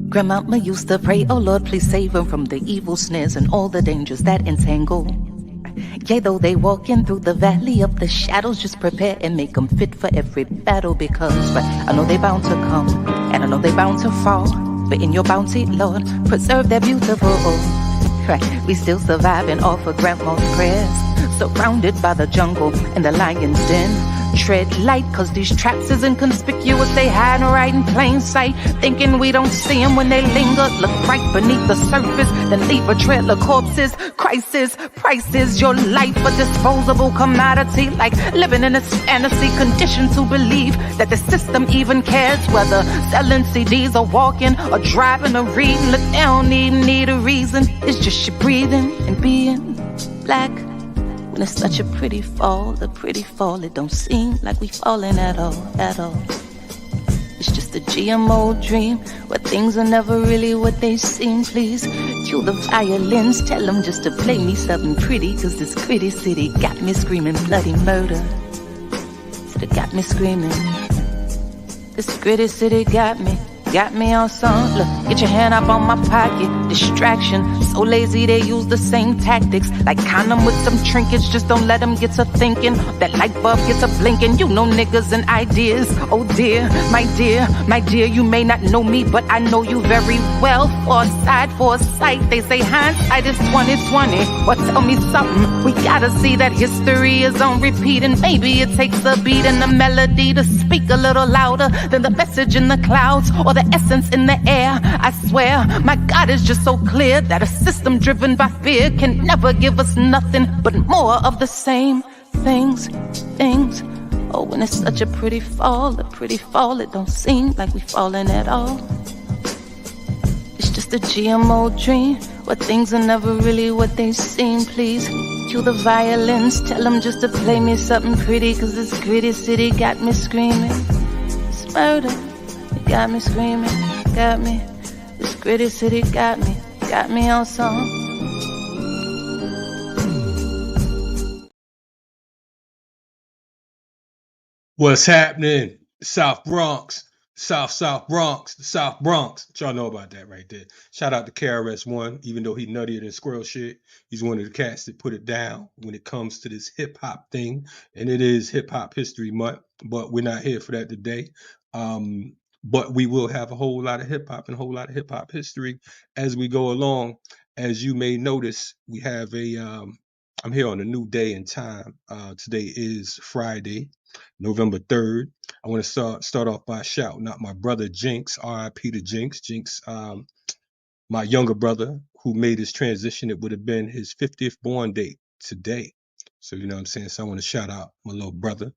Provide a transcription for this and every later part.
Grandmama used to pray, oh Lord, please save them from the evil snares and all the dangers that entangle. Yea, though they walking through the valley of the shadows, just prepare and make them fit for every battle, because I know they bound to come, and I know they bound to fall, but in your bounty, Lord, preserve their beautiful. Right, we still surviving off of grandma's prayers, surrounded by the jungle and the lion's den. Tread light, cause these traps is inconspicuous. They hide right in plain sight, thinking we don't see them when they linger. Look right beneath the surface, then leave a trail of corpses. Crisis, prices, your life a disposable commodity, like living in a fantasy, conditioned to believe that the system even cares whether selling CDs or walking or driving or reading. Look, they don't even need a reason, it's just you breathing and being black. When it's such a pretty fall, it don't seem like we falling at all, at all. It's just a GMO dream, where things are never really what they seem. Please cue the violins, tell them just to play me something pretty, cause this gritty city got me screaming bloody murder. Said it got me screaming. This gritty city got me on some. Look, get your hand up on my pocket. Distraction, so lazy they use the same tactics, like condom with some trinkets. Just don't let them get to thinking. That light bulb gets a blinking. You know niggas and ideas. Oh dear, my dear, you may not know me, but I know you very well. Foresight, they say hindsight is 20/20. Well, tell me something, we gotta see that history is on repeat, and maybe it takes a beat and a melody to speak a little louder than the message in the clouds or the essence in the air. I swear, my God is just so clear that a system driven by fear can never give us nothing but more of the same things. Oh, when it's such a pretty fall, it don't seem like we falling at all. It's just a GMO dream, where things are never really what they seem. Please cue the violins, tell them just to play me something pretty, cause this gritty city got me screaming. It's murder. Got me screaming, got me. This gritty city got me on song. What's happening? South Bronx, South Bronx, the South Bronx. Y'all know about that right there. Shout out to KRS-One, even though he nuttier than squirrel shit. He's one of the cats that put it down when it comes to this hip hop thing. And it is Hip Hop History Month, but we're not here for that today. But we will have a whole lot of hip hop and a whole lot of hip hop history as we go along. As you may notice, we have I'm here on a new day and time. Today is Friday, November 3rd. I want to start off by shouting out my brother Jinx, R.I.P. to Jinx. Jinx, my younger brother who made his transition. It would have been his 50th born date today. So, you know what I'm saying? So I want to shout out my little brother,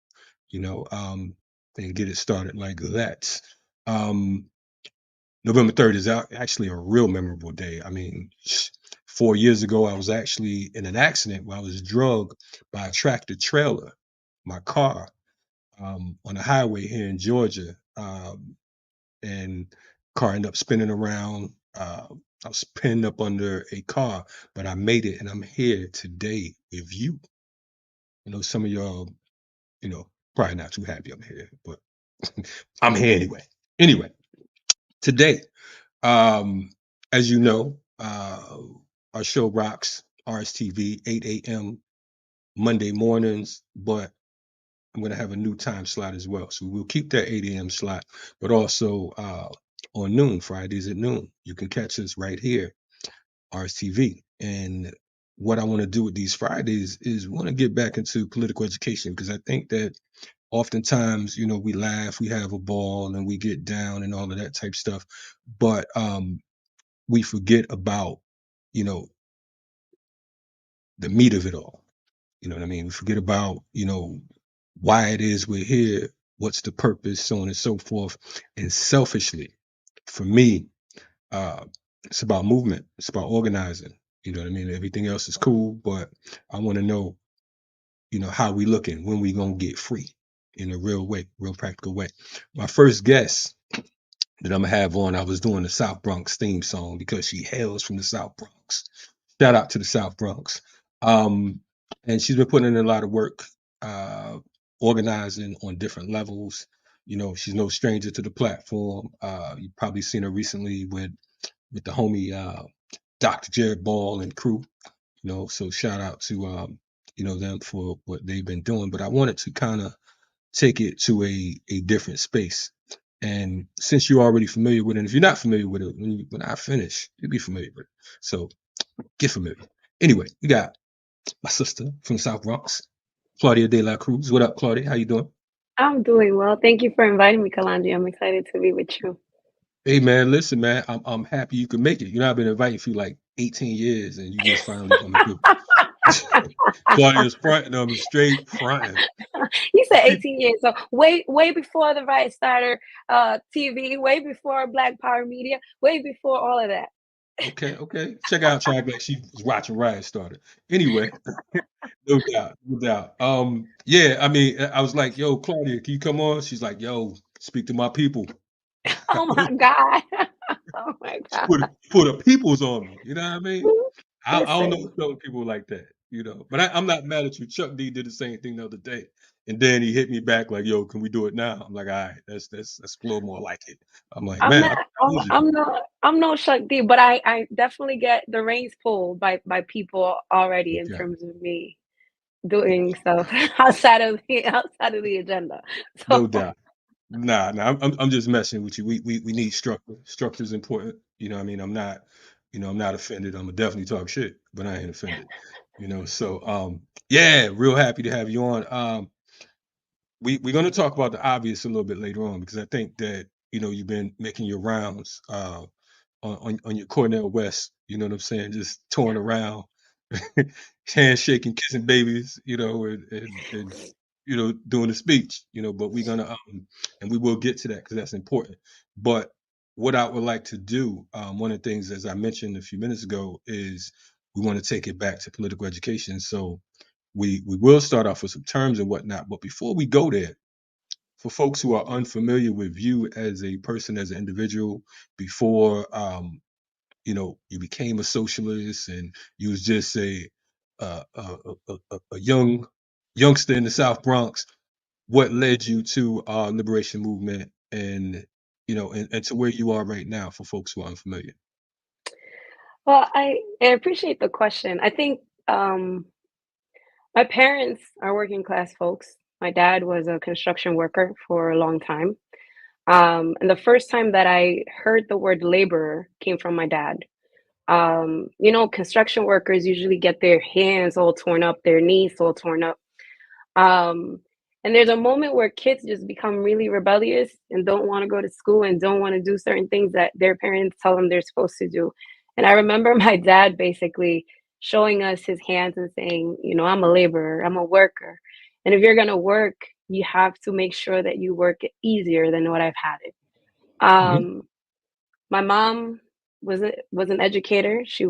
and get it started like that. November 3rd is actually a real memorable day. I mean, 4 years ago, I was actually in an accident where I was drugged by a tractor trailer, my car, on the highway here in Georgia. And car ended up spinning around. I was pinned up under a car, but I made it, and I'm here today with you. Some of y'all, probably not too happy I'm here, but I'm here anyway. Anyway, today, as you know, our show rocks RSTV 8 a.m. Monday mornings, but I'm going to have a new time slot as well. So we'll keep that 8 a.m. slot, but also on noon, Fridays at noon. You can catch us right here, RSTV. And what I want to do with these Fridays is want to get back into political education, because I think that oftentimes, we laugh, we have a ball, and we get down and all of that type stuff. But we forget about, the meat of it all. You know what I mean? We forget about, why it is we're here, what's the purpose, so on and so forth. And selfishly, for me, it's about movement. It's about organizing. You know what I mean? Everything else is cool, but I want to know, how we looking, when we gonna get free in a real way, real practical way. My first guest that I'm gonna have on, I was doing the South Bronx theme song because she hails from the South Bronx. Shout out to the South Bronx. And she's been putting in a lot of work, organizing on different levels. she's no stranger to the platform. You've probably seen her recently with the homie Dr. Jared Ball and crew. So shout out to them for what they've been doing. But I wanted to kind of take it to a different space. And since you're already familiar with it, and if you're not familiar with it, when I finish, you'll be familiar with it. So get familiar. Anyway, we got my sister from South Bronx, Claudia De la Cruz. What up, Claudia? How you doing? I'm doing well. Thank you for inviting me, Kalonji. I'm excited to be with you. Hey man, listen, man, I'm happy you could make it. I've been inviting you like 18 years, and you just finally coming through. Claudia's fronting, I'm straight fronting. You said 18 years, so way before the Right Starter TV, way before Black Power Media, way before all of that. Okay. Check out Tribe She was watching Riot Starter. Anyway, no doubt. Yeah, I mean, I was like, yo, Claudia, can you come on? She's like, yo, speak to my people. Oh my God. Oh my God. Put the peoples on me. You know what I mean? I don't know Listen, some people like that, But I'm not mad at you. Chuck D did the same thing the other day. And then he hit me back like, yo, can we do it now? I'm like, all right, that's a little more like it. I'm like, I'm man, not I told you. I'm no Chuck D, but I definitely get the reins pulled by people already in Okay. terms of me doing stuff outside of the agenda. No So doubt. Nah, I'm just messing with you. We need structure. Structure's important. What I mean? I'm not offended. I'm gonna definitely talk shit, but I ain't offended. So yeah, real happy to have you on. We're gonna talk about the obvious a little bit later on because I think that you've been making your rounds on your Cornell West, you know what I'm saying, just touring around, handshaking, kissing babies, and doing the speech, but we're gonna and we will get to that because that's important. But what I would like to do, one of the things, as I mentioned a few minutes ago, is we want to take it back to political education. So we will start off with some terms and whatnot. But before we go there, for folks who are unfamiliar with you as a person, as an individual, before you became a socialist and you was just a young youngster in the South Bronx, what led you to our liberation movement and and to where you are right now for folks who are unfamiliar? well, I appreciate the question. I think my parents are working class folks. My dad was a construction worker for a long time. And the first time that I heard the word laborer came from my dad. Construction workers usually get their hands all torn up, their knees all torn up. Um, and there's a moment where kids just become really rebellious and don't want to go to school and don't want to do certain things that their parents tell them they're supposed to do. And I remember my dad basically showing us his hands and saying, I'm a laborer, I'm a worker. And if you're going to work, you have to make sure that you work it easier than what I've had it. Hmm. Um, my mom was an educator. She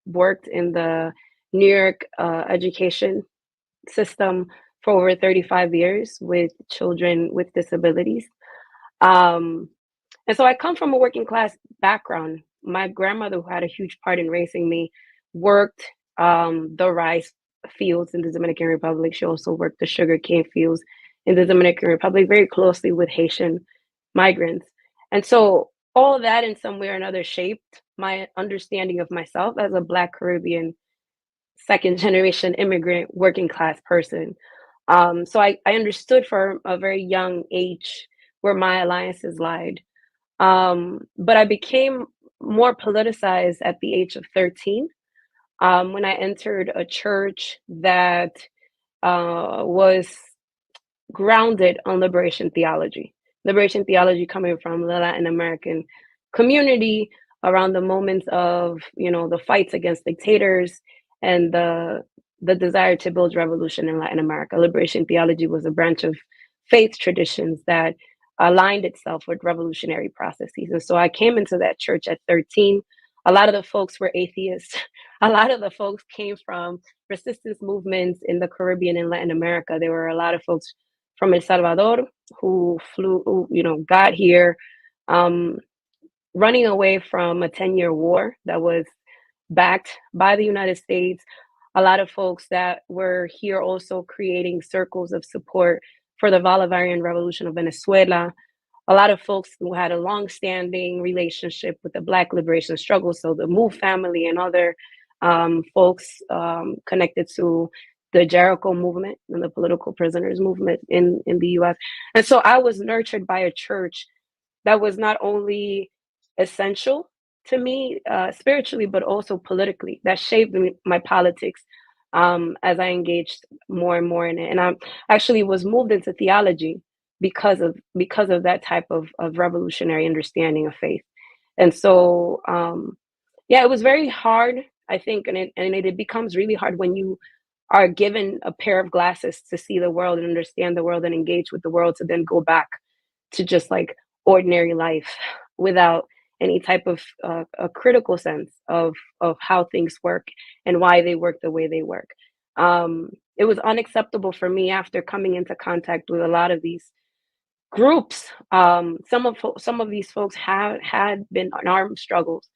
worked in the New York education system for over 35 years with children with disabilities. Um, and so I come from a working class background. My grandmother, who had a huge part in raising me, worked the rice fields in the Dominican Republic. She also worked the sugar cane fields in the Dominican Republic very closely with Haitian migrants. And so all of that in some way or another shaped my understanding of myself as a Black Caribbean second generation immigrant working class person. So I understood from a very young age where my alliances lied. But I became more politicized at the age of 13 when I entered a church that was grounded on liberation theology coming from the Latin American community around the moments of the fights against dictators and the desire to build revolution in Latin America. Liberation theology was a branch of faith traditions that aligned itself with revolutionary processes. And so I came into that church at 13. A lot of the folks were atheists. A lot of the folks came from resistance movements in the Caribbean and Latin America. There were a lot of folks from El Salvador who got here, um, running away from a 10-year war that was backed by the United States. A lot of folks that were here also creating circles of support for the Bolivarian Revolution of Venezuela. A lot of folks who had a long-standing relationship with the Black liberation struggle, so the Move family and other folks connected to the Jericho movement and the political prisoners movement in the U.S. And so I was nurtured by a church that was not only essential to me spiritually, but also politically, that shaped my politics as I engaged more and more in it. And I actually was moved into theology because of that type of revolutionary understanding of faith. And so yeah, it was very hard, I think, and it becomes really hard when you are given a pair of glasses to see the world and understand the world and engage with the world, to then go back to just like ordinary life without any type of a critical sense of how things work and why they work the way they work. It was unacceptable for me after coming into contact with a lot of these groups. Some of these folks had been in armed struggles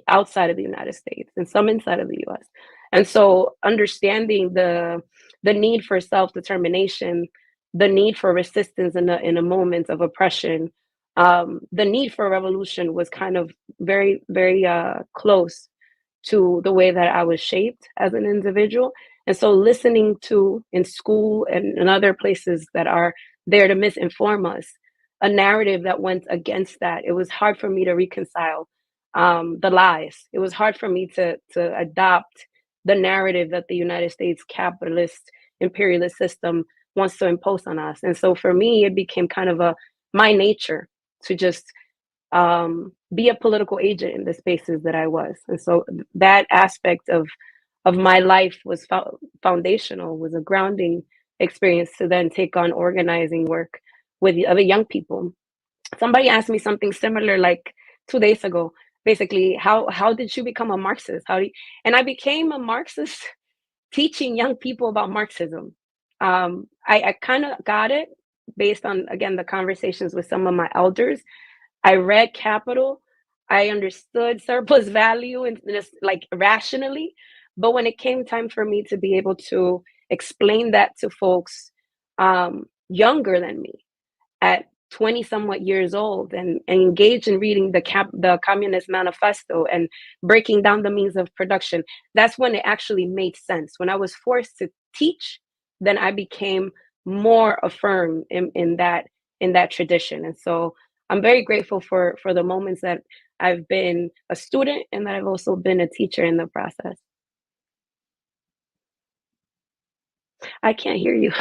outside of the United States and some inside of the US. And so understanding the need for self-determination, the need for resistance in a moment of oppression, the need for revolution was kind of very, very close to the way that I was shaped as an individual. And so listening to in school and in other places that are there to misinform us, a narrative that went against that, it was hard for me to reconcile the lies. It was hard for me to adopt the narrative that the United States capitalist imperialist system wants to impose on us. And so for me, it became kind of my nature to just be a political agent in the spaces that I was. And so that aspect of my life was foundational, was a grounding experience to then take on organizing work with the other young people. Somebody asked me something similar like 2 days ago. Basically, how did you become a Marxist? And I became a Marxist teaching young people about Marxism. I kind of got it based on, again, the conversations with some of my elders. I read Capital. I understood surplus value and just like rationally. But when it came time for me to be able to explain that to folks younger than me at 20 somewhat years old and engage in reading the Communist Manifesto and breaking down the means of production, that's when it actually made sense. When I was forced to teach, then I became more affirmed in that tradition. And so I'm very grateful for the moments that I've been a student and that I've also been a teacher in the process. I can't hear you.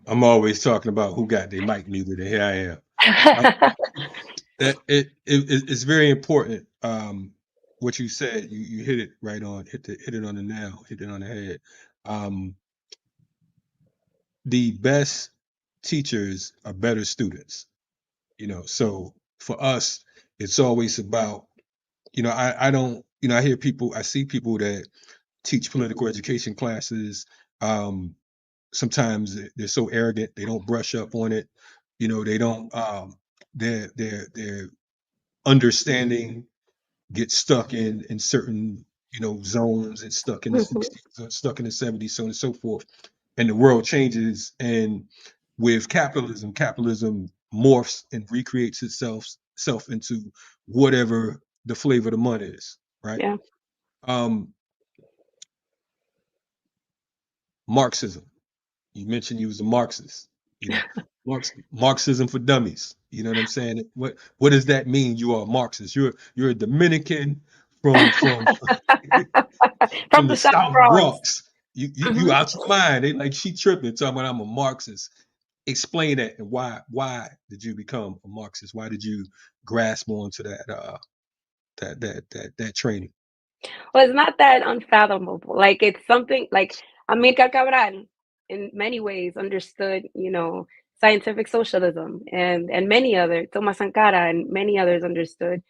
I'm always talking about who got their mic muted, and here I am. It's very important. What you said, you hit it right on, hit it on the nail, hit it on the head. The best teachers are better students. So for us, it's always about, I don't, I hear people, I see people that teach political education classes. Sometimes they're so arrogant, they don't brush up on it. They don't, their understanding gets stuck in certain, zones, and stuck in the 60s, stuck in the 70s, so on and so forth. And the world changes. And with capitalism morphs and recreates itself into whatever the flavor of the month is, right? Yeah. Marxism. You mentioned you was a Marxist. Marxism for dummies. You know what I'm saying? What does that mean? You are a Marxist. You're a Dominican from From the the South South Bronx. Bronx. You out your mind. They like, she tripping, talking about I'm a Marxist. Explain that, and why did you become a Marxist? Why did you grasp onto that training? Well, it's not that unfathomable. Like, it's something like Amilcar Cabral, in many ways, understood, scientific socialism, and many other Thomas Sankara and many others understood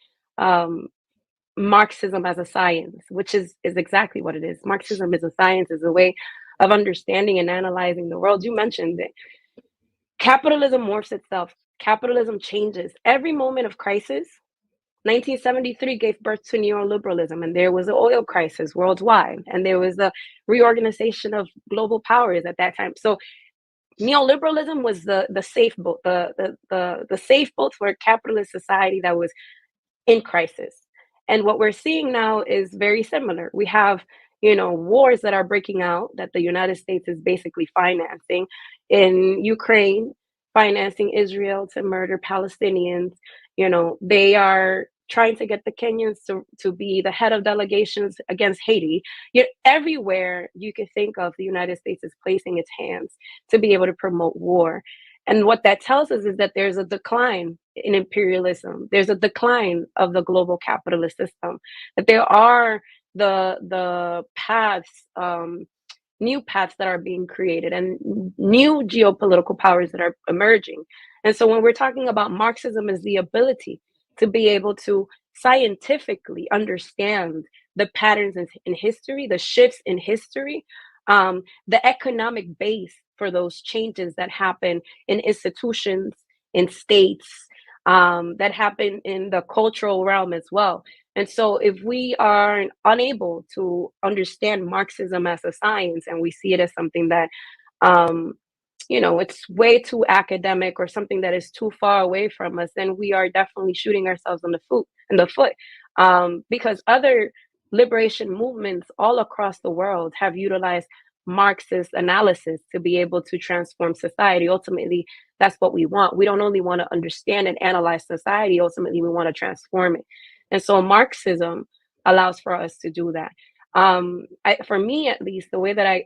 Marxism as a science, which is exactly what it is. Marxism is a science, is a way of understanding and analyzing the world. You mentioned it. Capitalism morphs itself. Capitalism changes. Every moment of crisis, 1973 gave birth to neoliberalism, and there was an oil crisis worldwide, and there was a reorganization of global powers at that time. So neoliberalism was the safe boat, the safe boat for a capitalist society that was in crisis. And what we're seeing now is very similar. We have, wars that are breaking out that the United States is basically financing in Ukraine, financing Israel to murder Palestinians. They are trying to get the Kenyans to be the head of delegations against Haiti. Everywhere you can think of, the United States is placing its hands to be able to promote war. And what that tells us is that there's a decline in imperialism. There's a decline of the global capitalist system. That there are the paths, new paths that are being created, and new geopolitical powers that are emerging. And so when we're talking about Marxism, is the ability to be able to scientifically understand the patterns in history, the shifts in history, the economic base for those changes that happen in institutions, in states, that happen in the cultural realm as well. And so if we are unable to understand Marxism as a science, and we see it as something that, it's way too academic or something that is too far away from us, then we are definitely shooting ourselves in the foot. Because other liberation movements all across the world have utilized Marxist analysis to be able to transform society. Ultimately, that's what we want. We don't only want to understand and analyze society. Ultimately, we want to transform it. And so Marxism allows for us to do that. For me, at least, the way that I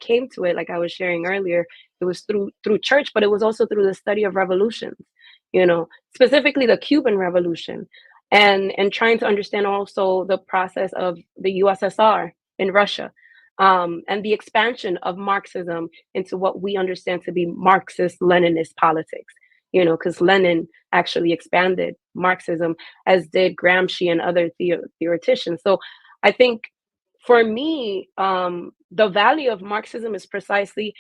came to it, like I was sharing earlier, it was through church, but it was also through the study of revolutions, specifically the Cuban Revolution, and trying to understand also the process of the USSR in Russia, and the expansion of Marxism into what we understand to be Marxist-Leninist politics, because Lenin actually expanded Marxism, as did Gramsci and other theoreticians. So I think for me, the value of Marxism is precisely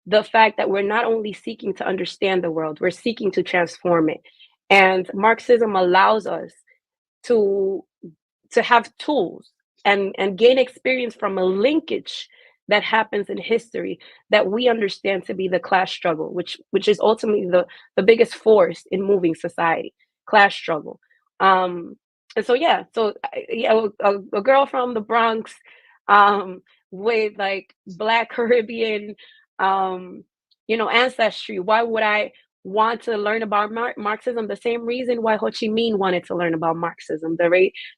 the fact that we're not only seeking to understand the world, we're seeking to transform it. And Marxism allows us to have tools and gain experience from a linkage that happens in history that we understand to be the class struggle, which is ultimately the biggest force in moving society, class struggle. And so a girl from the Bronx, with like Black Caribbean, ancestry. Why would I want to learn about Marxism? The same reason why Ho Chi Minh wanted to learn about Marxism,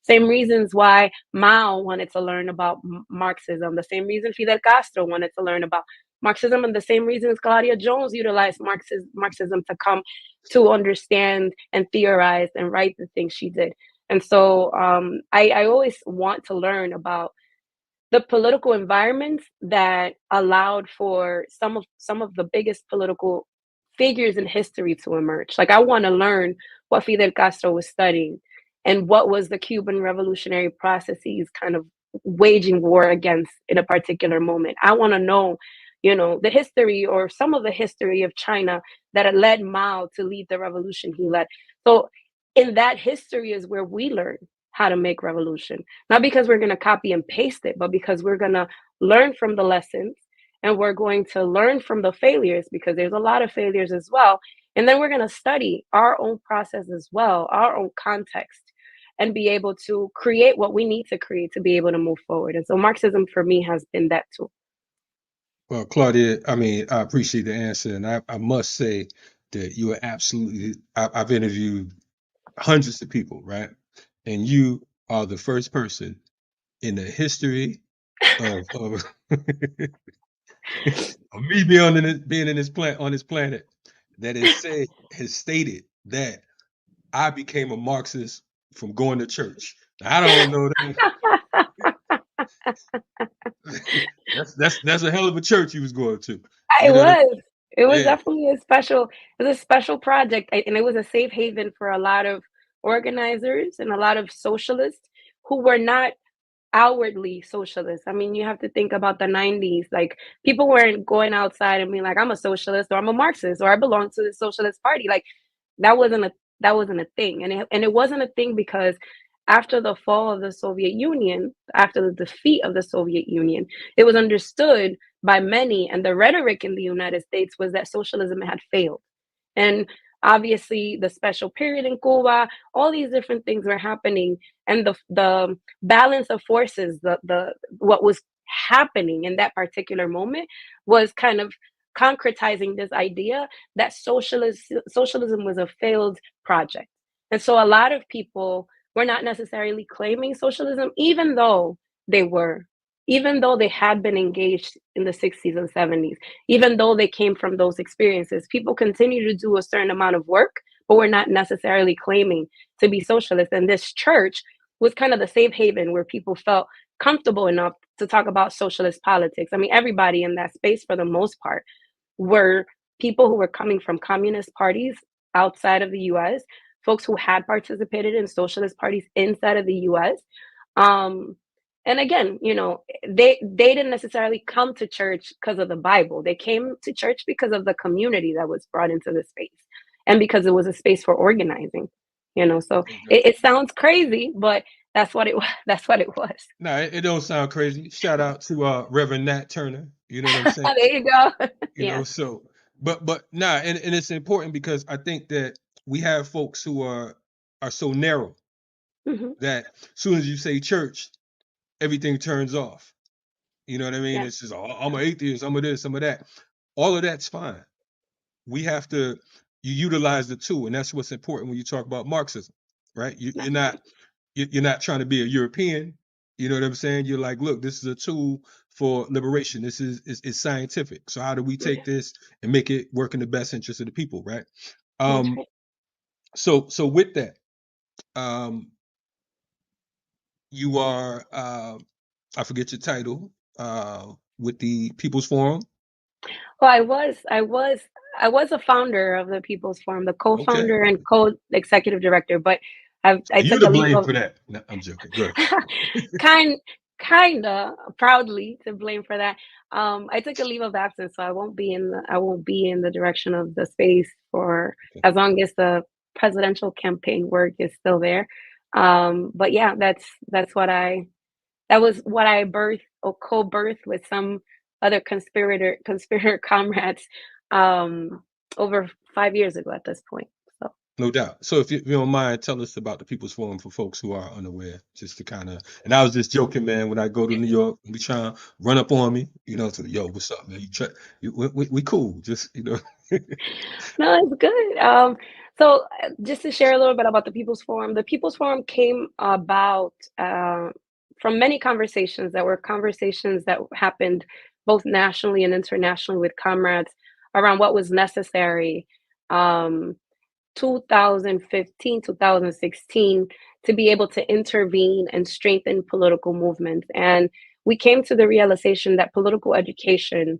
same reasons why Mao wanted to learn about Marxism, the same reason Fidel Castro wanted to learn about Marxism, and the same reasons Claudia Jones utilized Marxism to come to understand and theorize and write the things she did. And so I always want to learn about the political environments that allowed for some of the biggest political figures in history to emerge. Like, I want to learn what Fidel Castro was studying and what was the Cuban revolutionary processes kind of waging war against in a particular moment. I want to know, the history or some of the history of China that had led Mao to lead the revolution he led. So in that history is where we learn how to make revolution, not because we're going to copy and paste it, but because we're going to learn from the lessons, and we're going to learn from the failures, because there's a lot of failures as well. And then we're going to study our own process as well, our own context, and be able to create what we need to create to be able to move forward. And so Marxism for me has been that too. Well, Claudia, I mean, I appreciate the answer, and I must say that you are absolutely. I've interviewed hundreds of people, right? And you are the first person in the history of of me being in this planet on this planet that has stated that I became a Marxist from going to church. Now, I don't know that. That's a hell of a church you was going to. It You know what I was. It mean? was Yeah. definitely a special project, and it was a safe haven for a lot of organizers and a lot of socialists who were not outwardly socialist. I mean, you have to think about the 90s. Like, people weren't going outside and being like, I'm a socialist, or I'm a Marxist, or I belong to the Socialist Party. Like, that wasn't a thing. And it wasn't a thing because after the fall of the Soviet Union, after the defeat of the Soviet Union, it was understood by many, and the rhetoric in the United States was that socialism had failed. And obviously, the special period in Cuba, all these different things were happening, and the balance of forces, the what was happening in that particular moment was kind of concretizing this idea that socialism was a failed project. And so a lot of people were not necessarily claiming socialism, they were, even though they had been engaged in the 60s and 70s, even though they came from those experiences. People continue to do a certain amount of work, but we're not necessarily claiming to be socialist. And this church was kind of the safe haven where people felt comfortable enough to talk about socialist politics. I mean, everybody in that space, for the most part, were people who were coming from communist parties outside of the US, folks who had participated in socialist parties inside of the US. And again, they didn't necessarily come to church because of the Bible. They came to church because of the community that was brought into the space, and because it was a space for organizing. So it sounds crazy, but that's what it was. That's what it was. No, it don't sound crazy. Shout out to Reverend Nat Turner. You know what I'm saying? There you go. You know, so but nah, and it's important because I think that we have folks who are so narrow that as soon as you say church, everything turns off. You know what I mean? Yeah. It's just, oh, I'm an atheist, I'm a this, I'm a that. All of that's fine. We have to utilize the tool, and that's what's important when you talk about Marxism, right? You're not trying to be a European. You know what I'm saying? You're like, look, this is a tool for liberation. This is scientific. So how do we take this and make it work in the best interest of the people, right? That's right. So with that, you are I forget your title with the People's Forum. Well, I was a founder of the People's Forum, the Okay. co-founder and co-executive director, but I You took to a leave blame of for that. No, I'm joking. Good. kinda proudly to blame for that. I took a leave of absence, so I won't be in the direction of the space for as long as the presidential campaign work is still there. But yeah, that was what I birthed or co-birthed with some other conspirator comrades over 5 years ago at this point. So No doubt. So if you don't mind, tell us about the People's Forum for folks who are unaware, just to kind of. And I was just joking, man. When I go to New York, be trying to run up on me, to yo, what's up, man? We cool, just no, it's good. Just to share a little bit about the People's Forum came about from many conversations that happened both nationally and internationally with comrades around what was necessary. 2015, 2016, to be able to intervene and strengthen political movements. And we came to the realization that political education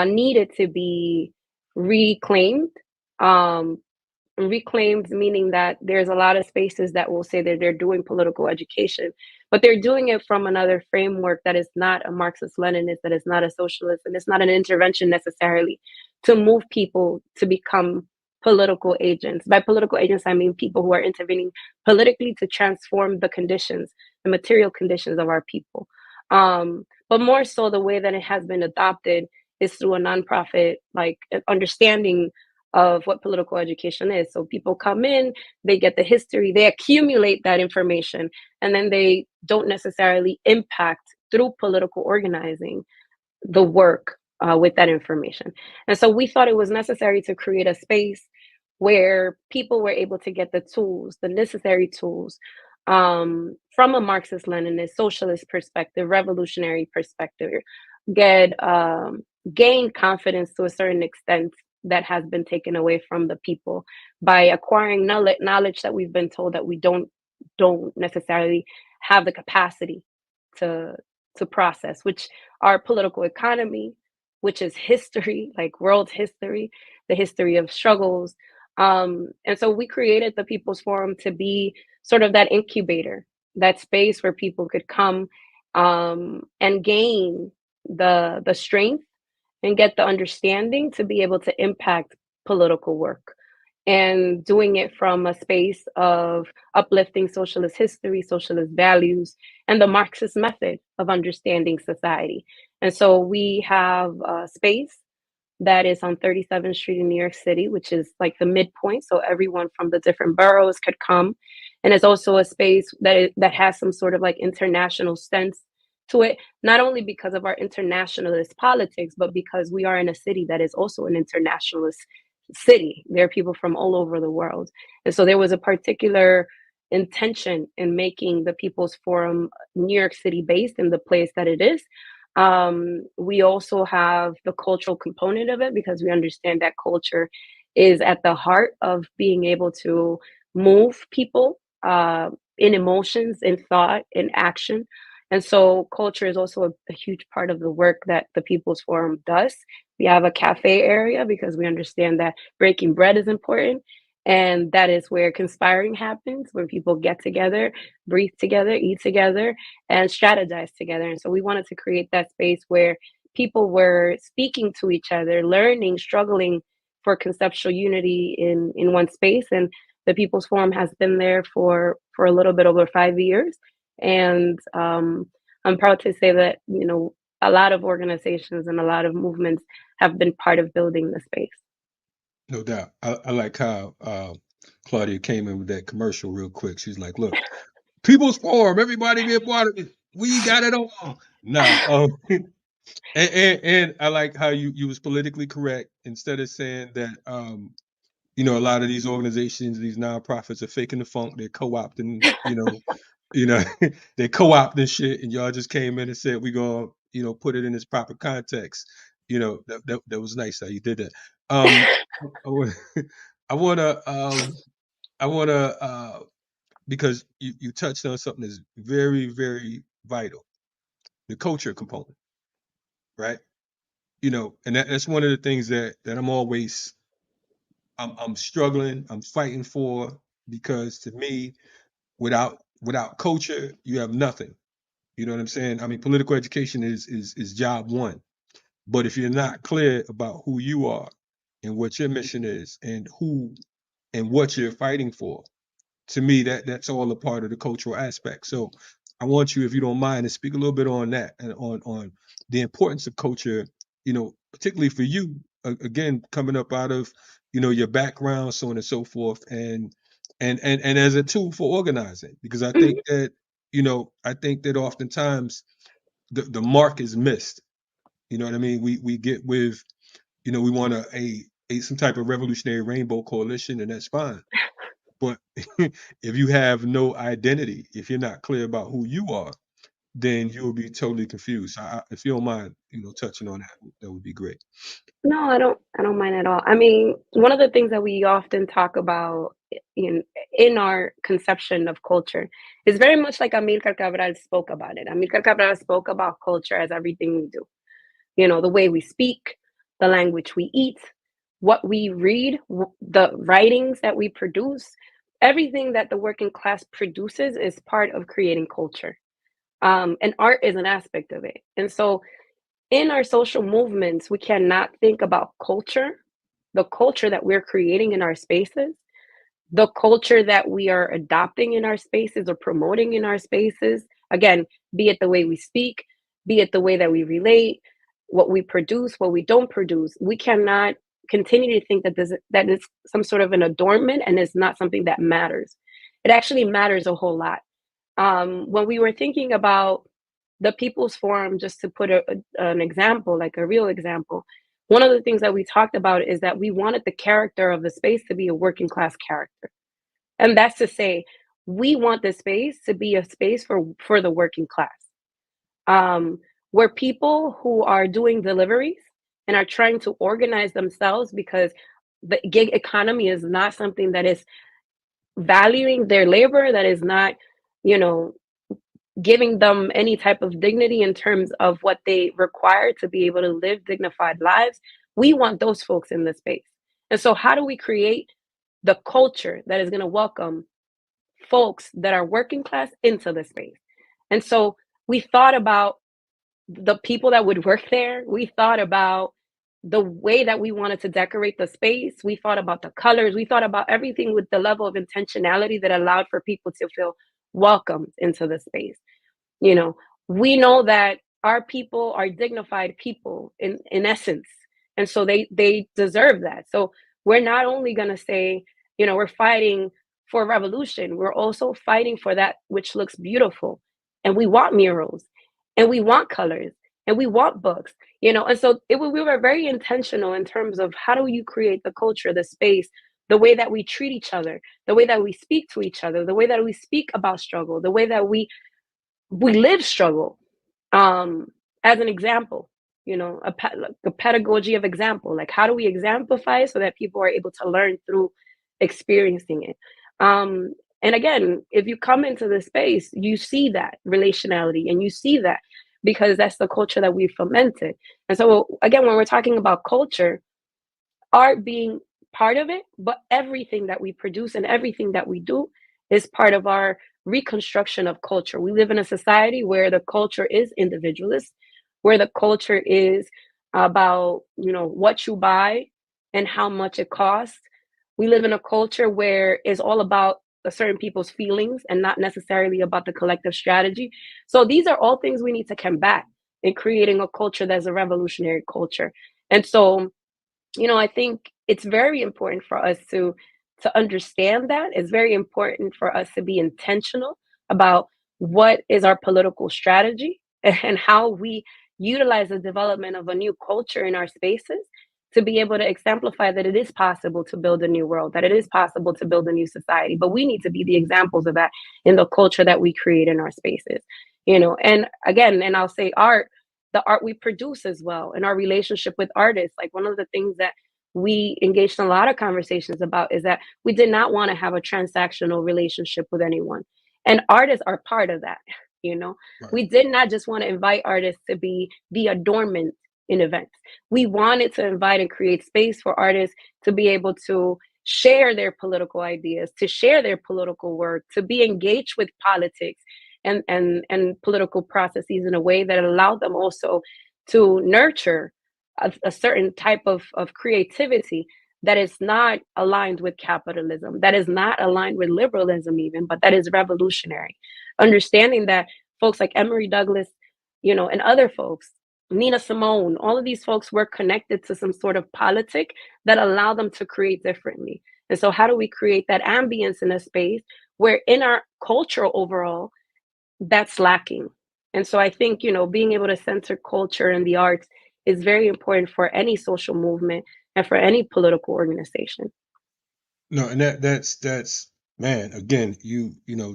needed to be reclaimed. Um, Reclaimed meaning that there's a lot of spaces that will say that they're doing political education, but they're doing it from another framework that is not a Marxist-Leninist, that is not a socialist, and it's not an intervention necessarily to move people to become political agents. By political agents, I mean people who are intervening politically to transform the conditions, the material conditions of our people. But more so, the way that it has been adopted is through a nonprofit, like understanding of what political education is. So people come in, they get the history, they accumulate that information, and then they don't necessarily impact through political organizing the work with that information. And so we thought it was necessary to create a space where people were able to get the tools, the necessary tools, from a Marxist Leninist, socialist perspective, revolutionary perspective, gain confidence to a certain extent that has been taken away from the people by acquiring knowledge that we've been told that we don't necessarily have the capacity to process, which are political economy, which is history, like world history, the history of struggles. And so we created the People's Forum to be sort of that incubator, that space where people could come and gain the strength and get the understanding to be able to impact political work. and doing it from a space of uplifting socialist history, socialist values, and the Marxist method of understanding society. And so we have a space that is on 37th Street in New York City, which is like the midpoint. So everyone from the different boroughs could come. And it's also a space that has some sort of like international sense to it, not only because of our internationalist politics, but because we are in a city that is also an internationalist city. There are people from all over the world. And so there was a particular intention in making the People's Forum New York City based in the place that it is. We also have the cultural component of it because we understand that culture is at the heart of being able to move people in emotions, in thought, in action. And so culture is also a huge part of the work that the People's Forum does. We have a cafe area because we understand that breaking bread is important. And that is where conspiring happens, where people get together, breathe together, eat together, and strategize together. And so we wanted to create that space where people were speaking to each other, learning, struggling for conceptual unity in one space. And the People's Forum has been there for a little bit over 5 years. And I'm proud to say that, you know, a lot of organizations and a lot of movements have been part of building the space. No doubt. I like how Claudia came in with that commercial real quick. She's like, "Look, People's Forum, everybody be a part of it. We got it all." Nah, and I like how you was politically correct instead of saying that a lot of these organizations, these nonprofits are faking the funk. They're co-opting, you know, they co-opting shit, and y'all just came in and said we gonna, put it in its proper context. That was nice how you did that. I wanna, I wanna, I wanna, because you touched on something that's very, very vital, the culture component, right? And that's one of the things that I'm struggling, I'm fighting for, because to me, without culture, you have nothing. You know what I'm saying? I mean, political education is job one. But if you're not clear about who you are and what your mission is and who and what you're fighting for, to me that's all a part of the cultural aspect. So I want you, if you don't mind, to speak a little bit on that and on the importance of culture, particularly for you, again, coming up out of your background, so on and so forth, and as a tool for organizing, because I think Mhm. that oftentimes the mark is missed. You know what I mean? We get with, we want a some type of revolutionary rainbow coalition, and that's fine. But if you have no identity, if you're not clear about who you are, then you'll be totally confused. If you don't mind, touching on that, that would be great. No, I don't mind at all. I mean, one of the things that we often talk about in our conception of culture is very much like Amilcar Cabral spoke about it. Amilcar Cabral spoke about culture as everything we do. You know, the way we speak, the language we eat, what we read, the writings that we produce, everything that the working class produces is part of creating culture. And art is an aspect of it. And so in our social movements, we cannot think about culture, the culture that we're creating in our spaces, the culture that we are adopting in our spaces or promoting in our spaces. Again, be it the way we speak, be it the way that we relate, what we produce, what we don't produce. We cannot continue to think that is some sort of an adornment and it's not something that matters. It actually matters a whole lot. When we were thinking about the People's Forum, just to put an example, like a real example, one of the things that we talked about is that we wanted the character of the space to be a working class character. And that's to say, we want the space to be a space for the working class, um, where people who are doing deliveries and are trying to organize themselves because the gig economy is not something that is valuing their labor, that is not, you know, giving them any type of dignity in terms of what they require to be able to live dignified lives. We want those folks in the space. And so, how do we create the culture that is going to welcome folks that are working class into the space? And so, we thought about the people that would work there. We thought about the way that we wanted to decorate the space. We thought about the colors. We thought about everything with the level of intentionality that allowed for people to feel welcomed into the space. You know, we know that our people are dignified people in essence, and so they deserve that. So we're not only going to say, we're fighting for revolution, we're also fighting for that which looks beautiful. And we want murals, and we want colors, and we want books, and so we were very intentional in terms of how do you create the culture, the space, the way that we treat each other, the way that we speak to each other, the way that we speak about struggle, the way that we live struggle, um as an example, like a pedagogy of example. Like, how do we exemplify so that people are able to learn through experiencing it? And again, if you come into the space, you see that relationality, and you see that because that's the culture that we've fomented. And so again, when we're talking about culture, art being part of it, but everything that we produce and everything that we do is part of our reconstruction of culture. We live in a society where the culture is individualist, where the culture is about, what you buy and how much it costs. We live in a culture where it's all about a certain people's feelings and not necessarily about the collective strategy. So these are all things we need to combat in creating a culture that's a revolutionary culture. And so, I think it's very important for us to understand that. It's very important for us to be intentional about what is our political strategy and how we utilize the development of a new culture in our spaces to be able to exemplify that it is possible to build a new world, that it is possible to build a new society. But we need to be the examples of that in the culture that we create in our spaces. And again, and I'll say art, the art we produce as well, and our relationship with artists. Like, one of the things that we engaged in a lot of conversations about is that we did not want to have a transactional relationship with anyone. And artists are part of that. You know, Right. we did not just want to invite artists to be the adornment in events. We wanted to invite and create space for artists to be able to share their political ideas, to share their political work, to be engaged with politics and political processes in a way that allowed them also to nurture a certain type of creativity that is not aligned with capitalism, that is not aligned with liberalism even, but that is revolutionary. Understanding that folks like Emory Douglas, and other folks, Nina Simone, all of these folks were connected to some sort of politic that allowed them to create differently. And so how do we create that ambience in a space where in our culture overall, that's lacking? And so I think, being able to center culture and the arts is very important for any social movement and for any political organization. No, and that's man, again,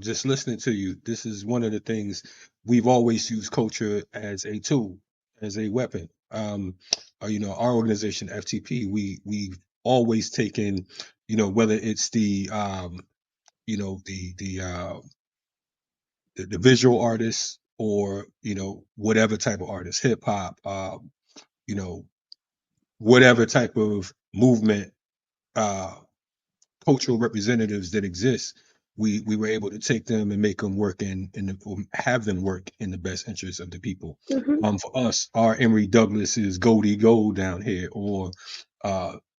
just listening to you, this is one of the things we've always used culture as a tool, as a weapon. Our organization FTP, we've always taken, whether it's the visual artists or whatever type of artist, hip hop, you know, whatever type of movement, uh cultural representatives that exist, we were able to take them and make them work or have them work in the best interest of the people. Hmm. For us, our Emory Douglas is Goldie Gold down here, or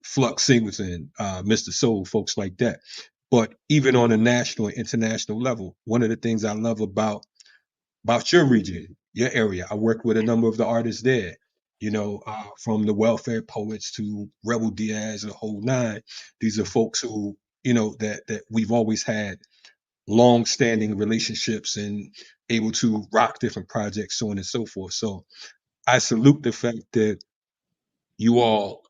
Flux Singleton, Mr. Soul, folks like that. But even on a national and international level, one of the things I love about your region, your area. I work with a number of the artists there, from the welfare poets to Rebel Diaz and the whole nine. These are folks who, that we've always had long-standing relationships and able to rock different projects, so on and so forth. So I salute the fact that you all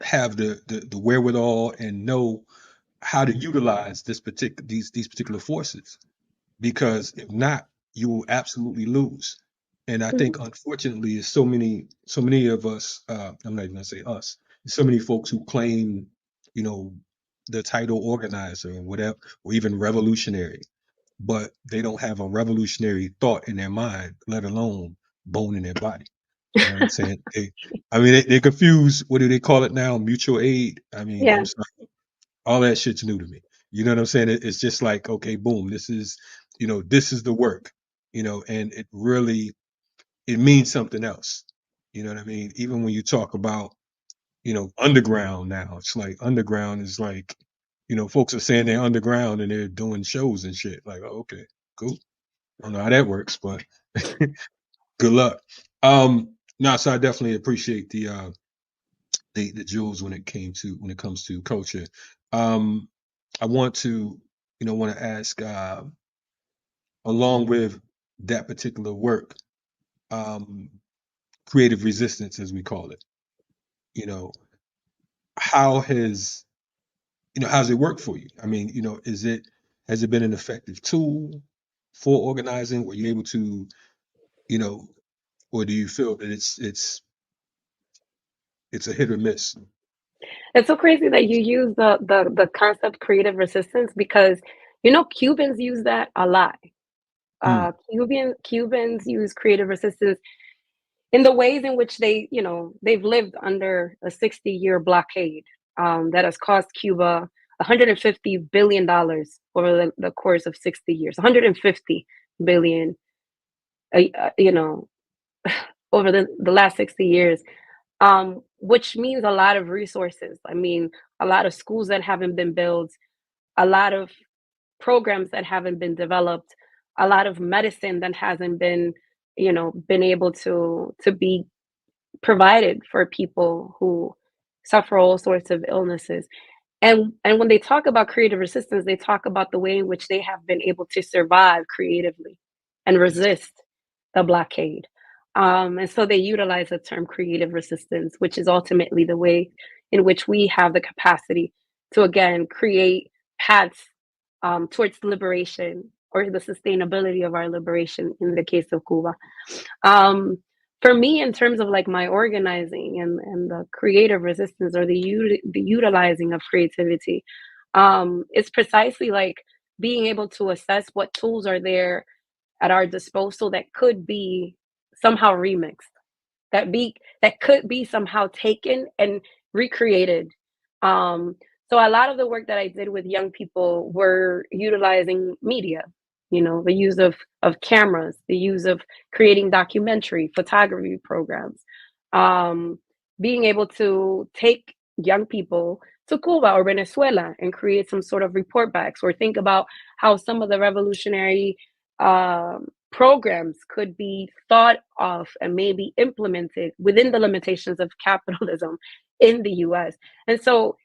have the wherewithal and know how to utilize these particular forces, because if not, you will absolutely lose. And I Hmm. think, unfortunately, is so many of us. I'm not even gonna say us. So many folks who claim, you know, the title organizer or whatever, or even revolutionary, but they don't have a revolutionary thought in their mind, let alone bone in their body. You know what I'm saying? They confuse, what do they call it now? Mutual aid. Yeah. I'm sorry, all that shit's new to me. You know what I'm saying? It's just like, okay, boom, this is the work, and it really, it means something else, You know what I mean? Even when you talk about, underground now, it's like underground is like, folks are saying they're underground and they're doing shows and shit. Like, oh, okay, cool. I don't know how that works, but good luck. No, so I definitely appreciate the jewels when it comes to culture. Um, I want to ask, along with that particular work, um, creative resistance, as we call it. You know, how how's it worked for you? I mean, has it been an effective tool for organizing? Were you able to, you know, or do you feel that it's a hit or miss? It's so crazy that you use the concept creative resistance because Cubans use that a lot. Mm, Cubans use creative resistance in the ways in which they've lived under a 60-year blockade that has cost Cuba $150 billion over the course of 60 years. 150 billion, over the last 60 years, which means a lot of resources. I mean, a lot of schools that haven't been built, a lot of programs that haven't been developed, a lot of medicine that hasn't been able to be provided for people who suffer all sorts of illnesses. And when they talk about creative resistance, they talk about the way in which they have been able to survive creatively and yes. resist the blockade. And so they utilize the term creative resistance, which is ultimately the way in which we have the capacity to again create paths towards liberation or the sustainability of our liberation in the case of Cuba. Um, for me, in terms of like my organizing and the creative resistance or the utilizing of creativity, it's precisely like being able to assess what tools are there at our disposal that could be somehow remixed, that could be somehow taken and recreated. Um, so a lot of the work that I did with young people were utilizing media, the use of cameras, the use of creating documentary, photography programs, um, being able to take young people to Cuba or Venezuela and create some sort of report backs or think about how some of the revolutionary programs could be thought of and maybe implemented within the limitations of capitalism in the US. And so,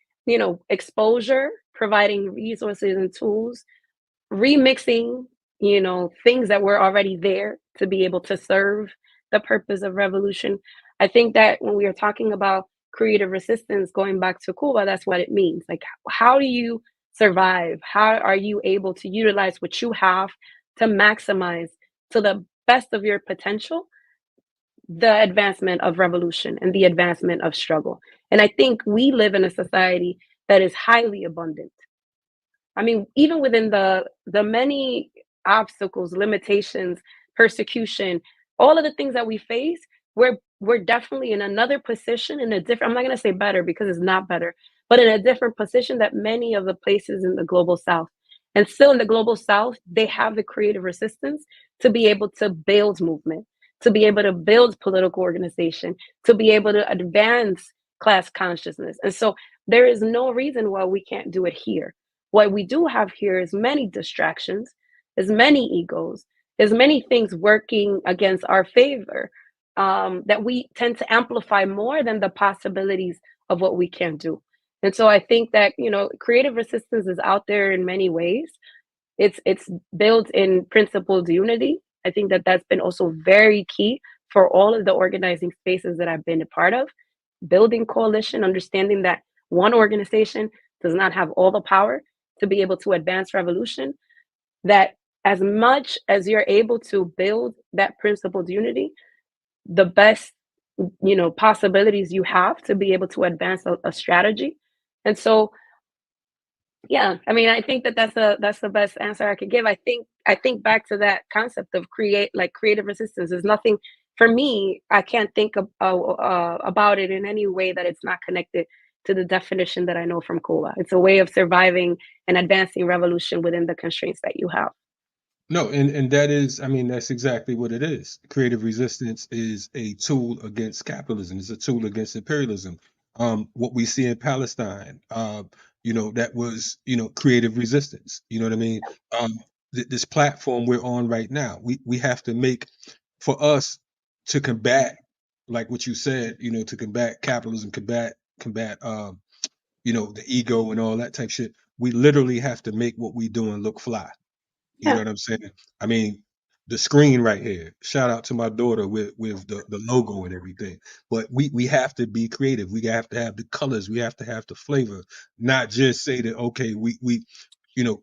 exposure, providing resources and tools, remixing, things that were already there to be able to serve the purpose of revolution. I think that when we are talking about creative resistance, going back to Cuba, that's what it means. Like, how do you survive? How are you able to utilize what you have to maximize to the best of your potential the advancement of revolution and the advancement of struggle? And I think we live in a society that is highly abundant. I mean, even within the many obstacles, limitations, persecution, all of the things that we face, we're definitely in another position, in a different, I'm not gonna say better because it's not better, but in a different position that many of the places in the global south. And still in the global south, they have the creative resistance to be able to build movement, to be able to build political organization, to be able to advance class consciousness. And so there is no reason why we can't do it here. What we do have here is many distractions, is many egos, is many things working against our favor that we tend to amplify more than the possibilities of what we can do. And so I think that creative resistance is out there in many ways. It's built in principled unity. I think that that's been also very key for all of the organizing spaces that I've been a part of. Building coalition, understanding that one organization does not have all the power to be able to advance revolution, that as much as you're able to build that principled unity, the best possibilities you have to be able to advance a strategy. And so yeah, I mean, I think that that's the best answer I could give. I think back to that concept of creative resistance. There's nothing for me. I can't think about it in any way that it's not connected to the definition that I know from Cuba. It's a way of surviving and advancing revolution within the constraints that you have. No, and that is, I mean, that's exactly what it is. Creative resistance is a tool against capitalism. It's a tool against imperialism. What we see in Palestine, that was, creative resistance. You know what I mean? Um, this platform we're on right now, we have to make, for us to combat, like what you said, to combat capitalism, combat, the ego and all that type shit. We literally have to make what we doing look fly. You know Yeah. what I'm saying? I mean, the screen right here. Shout out to my daughter with the logo and everything. But we have to be creative. We have to have the colors. We have to have the flavor. Not just say that okay, we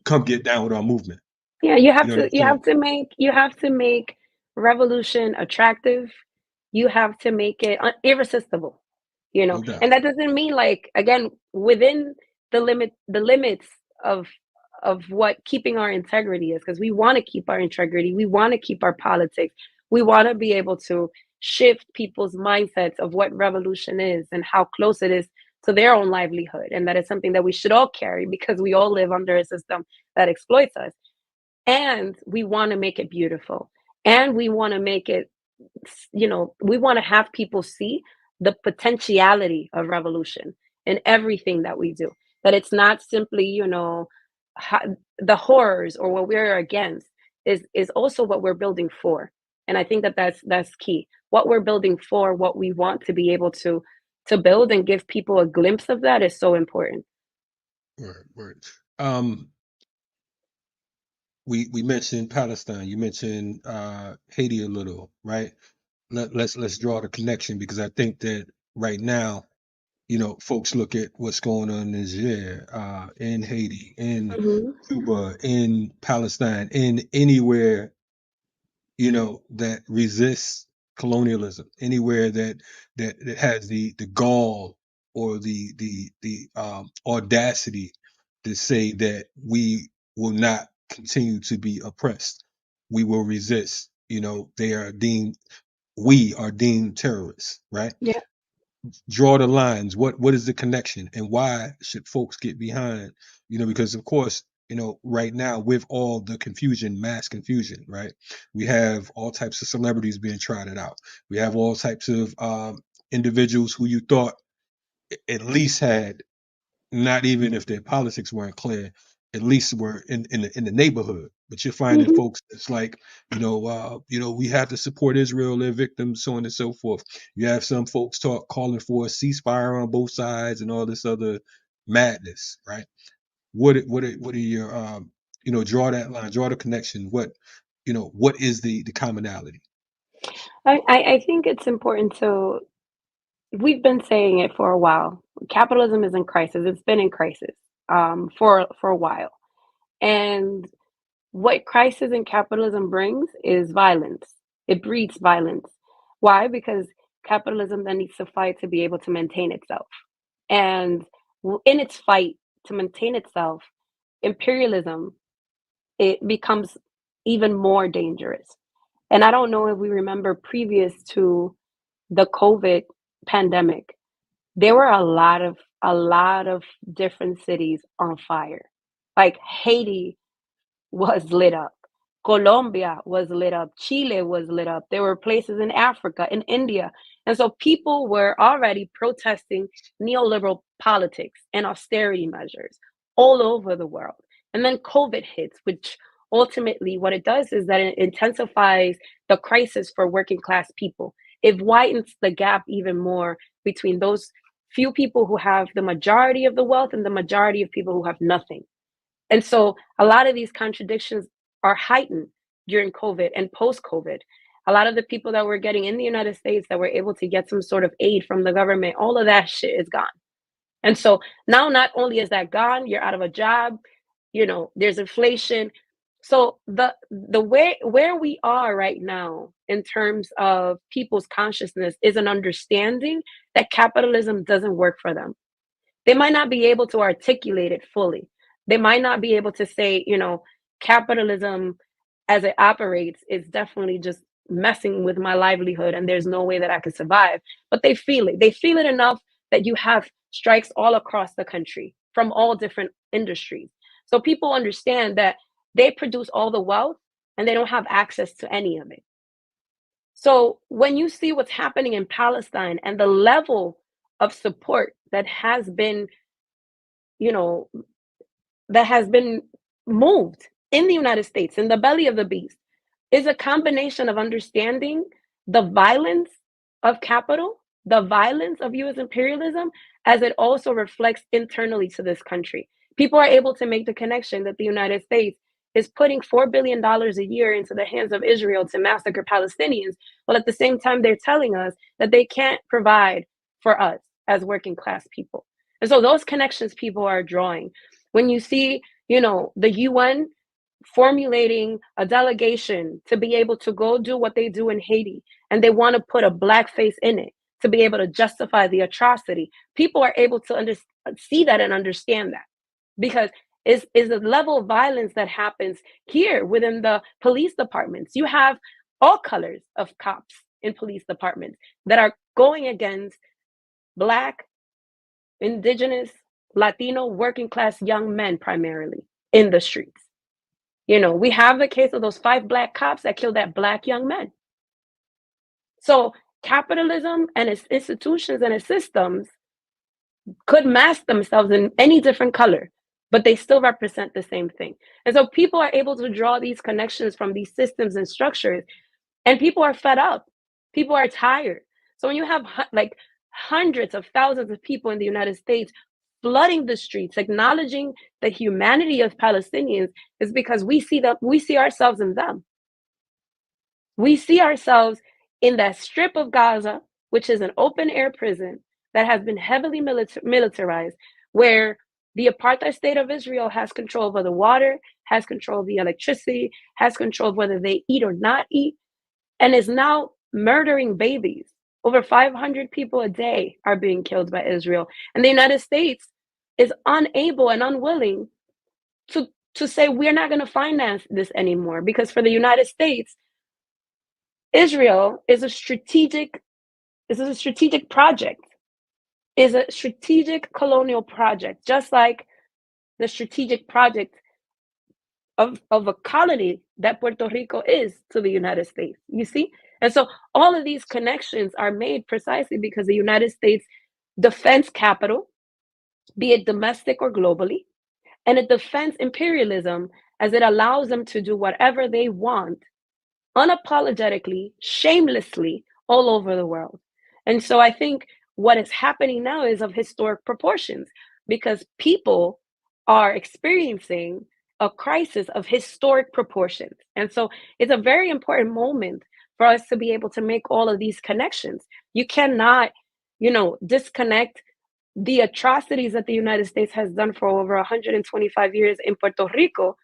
come get down with our movement. Yeah, you You have know what to I'm saying? you have to make revolution attractive. You have to make it irresistible, No doubt. And that doesn't mean like again within the limits of what keeping our integrity is because we want to keep our integrity, we want to keep our politics. We want to be able to shift people's mindsets of what revolution is and how close it is to their own livelihood and that is something that we should all carry because we all live under a system that exploits us and we want to make it beautiful and we want to make it we want to have people see the potentiality of revolution in everything that we do that it's not simply the horrors or what we're against is also what we're building for and I think that that's key what we're building for what we want to be able to build and give people a glimpse of that is so important. Word, word. Um, we mentioned Palestine. You mentioned Haiti a little, right? Let's draw the connection because I think that right now, folks look at what's going on in Niger, in Haiti, in Hmm. Cuba, in Palestine, in anywhere, that resists colonialism, anywhere that has the gall or the audacity to say that we will not continue to be oppressed. We will resist. We are deemed terrorists, right? Yeah. Draw the lines. What is the connection, and why should folks get behind? Because of course, right now with all the confusion, mass confusion, right? We have all types of celebrities being trotted out. We have all types of individuals who you thought at least had, not even if their politics weren't clear, at least were in the neighborhood. But you're finding Hmm. folks that's like, we have to support Israel, their victims, so on and so forth. You have some folks calling for a ceasefire on both sides and all this other madness, right? What are your draw that line, draw the connection. What is the commonality? I think it's important to we've been saying it for a while. Capitalism is in crisis. It's been in crisis for a while. And what crisis and capitalism brings is violence. It breeds violence. Why? Because capitalism then needs to fight to be able to maintain itself. And in its fight to maintain itself, imperialism it becomes even more dangerous. And I don't know if we remember previous to the COVID pandemic, there were a lot of different cities on fire. Like Haiti was lit up. Colombia was lit up. Chile was lit up. There were places in Africa, in India. And so people were already protesting neoliberal politics and austerity measures all over the world. And then COVID hits, which ultimately what it does is that it intensifies the crisis for working class people. It widens the gap even more between those few people who have the majority of the wealth and the majority of people who have nothing. And so a lot of these contradictions are heightened during COVID and post COVID. A lot of the people that were getting in the United States that were able to get some sort of aid from the government, all of that shit is gone. And so now not only is that gone, you're out of a job, there's inflation. So the where we are right now in terms of people's consciousness is an understanding that capitalism doesn't work for them. They might not be able to articulate it fully. They might not be able to say, capitalism as it operates is definitely just messing with my livelihood and there's no way that I could survive. But they feel it. They feel it enough that you have strikes all across the country from all different industries. So people understand that they produce all the wealth and they don't have access to any of it. So when you see what's happening in Palestine and the level of support that has been, you know, that has been moved in the United States, in the belly of the beast, is a combination of understanding the violence of capital, the violence of US imperialism, as it also reflects internally to this country. People are able to make the connection that the United States is putting $4 billion a year into the hands of Israel to massacre Palestinians, while at the same time they're telling us that they can't provide for us as working class people. And so those connections people are drawing. When you see, the UN formulating a delegation to be able to go do what they do in Haiti, and they want to put a black face in it to be able to justify the atrocity, people are able to see that and understand that, because is the level of violence that happens here within the police departments. You have all colors of cops in police departments that are going against black, indigenous, Latino, working class young men primarily in the streets. We have the case of those 5 black cops that killed that black young man. So capitalism and its institutions and its systems could mask themselves in any different color, but they still represent the same thing. And so people are able to draw these connections from these systems and structures, and people are fed up. People are tired. So when you have like hundreds of thousands of people in the United States flooding the streets, acknowledging the humanity of Palestinians, is because we see ourselves in them. We see ourselves in that strip of Gaza, which is an open air prison that has been heavily militarized, where the apartheid state of Israel has control over the water, has control of the electricity, has control of whether they eat or not eat, and is now murdering babies. Over 500 people a day are being killed by Israel. And the United States is unable and unwilling to say, we're not going to finance this anymore, because for the United States, Israel is a strategic project, is a strategic colonial project, just like the strategic project of a colony that Puerto Rico is to the United States, you see? And so all of these connections are made precisely because the United States defends capital, be it domestic or globally, and it defends imperialism as it allows them to do whatever they want, unapologetically, shamelessly, all over the world. And so I think what is happening now is of historic proportions, because people are experiencing a crisis of historic proportions. And so it's a very important moment for us to be able to make all of these connections. You cannot, disconnect the atrocities that the United States has done for over 125 years in Puerto Rico,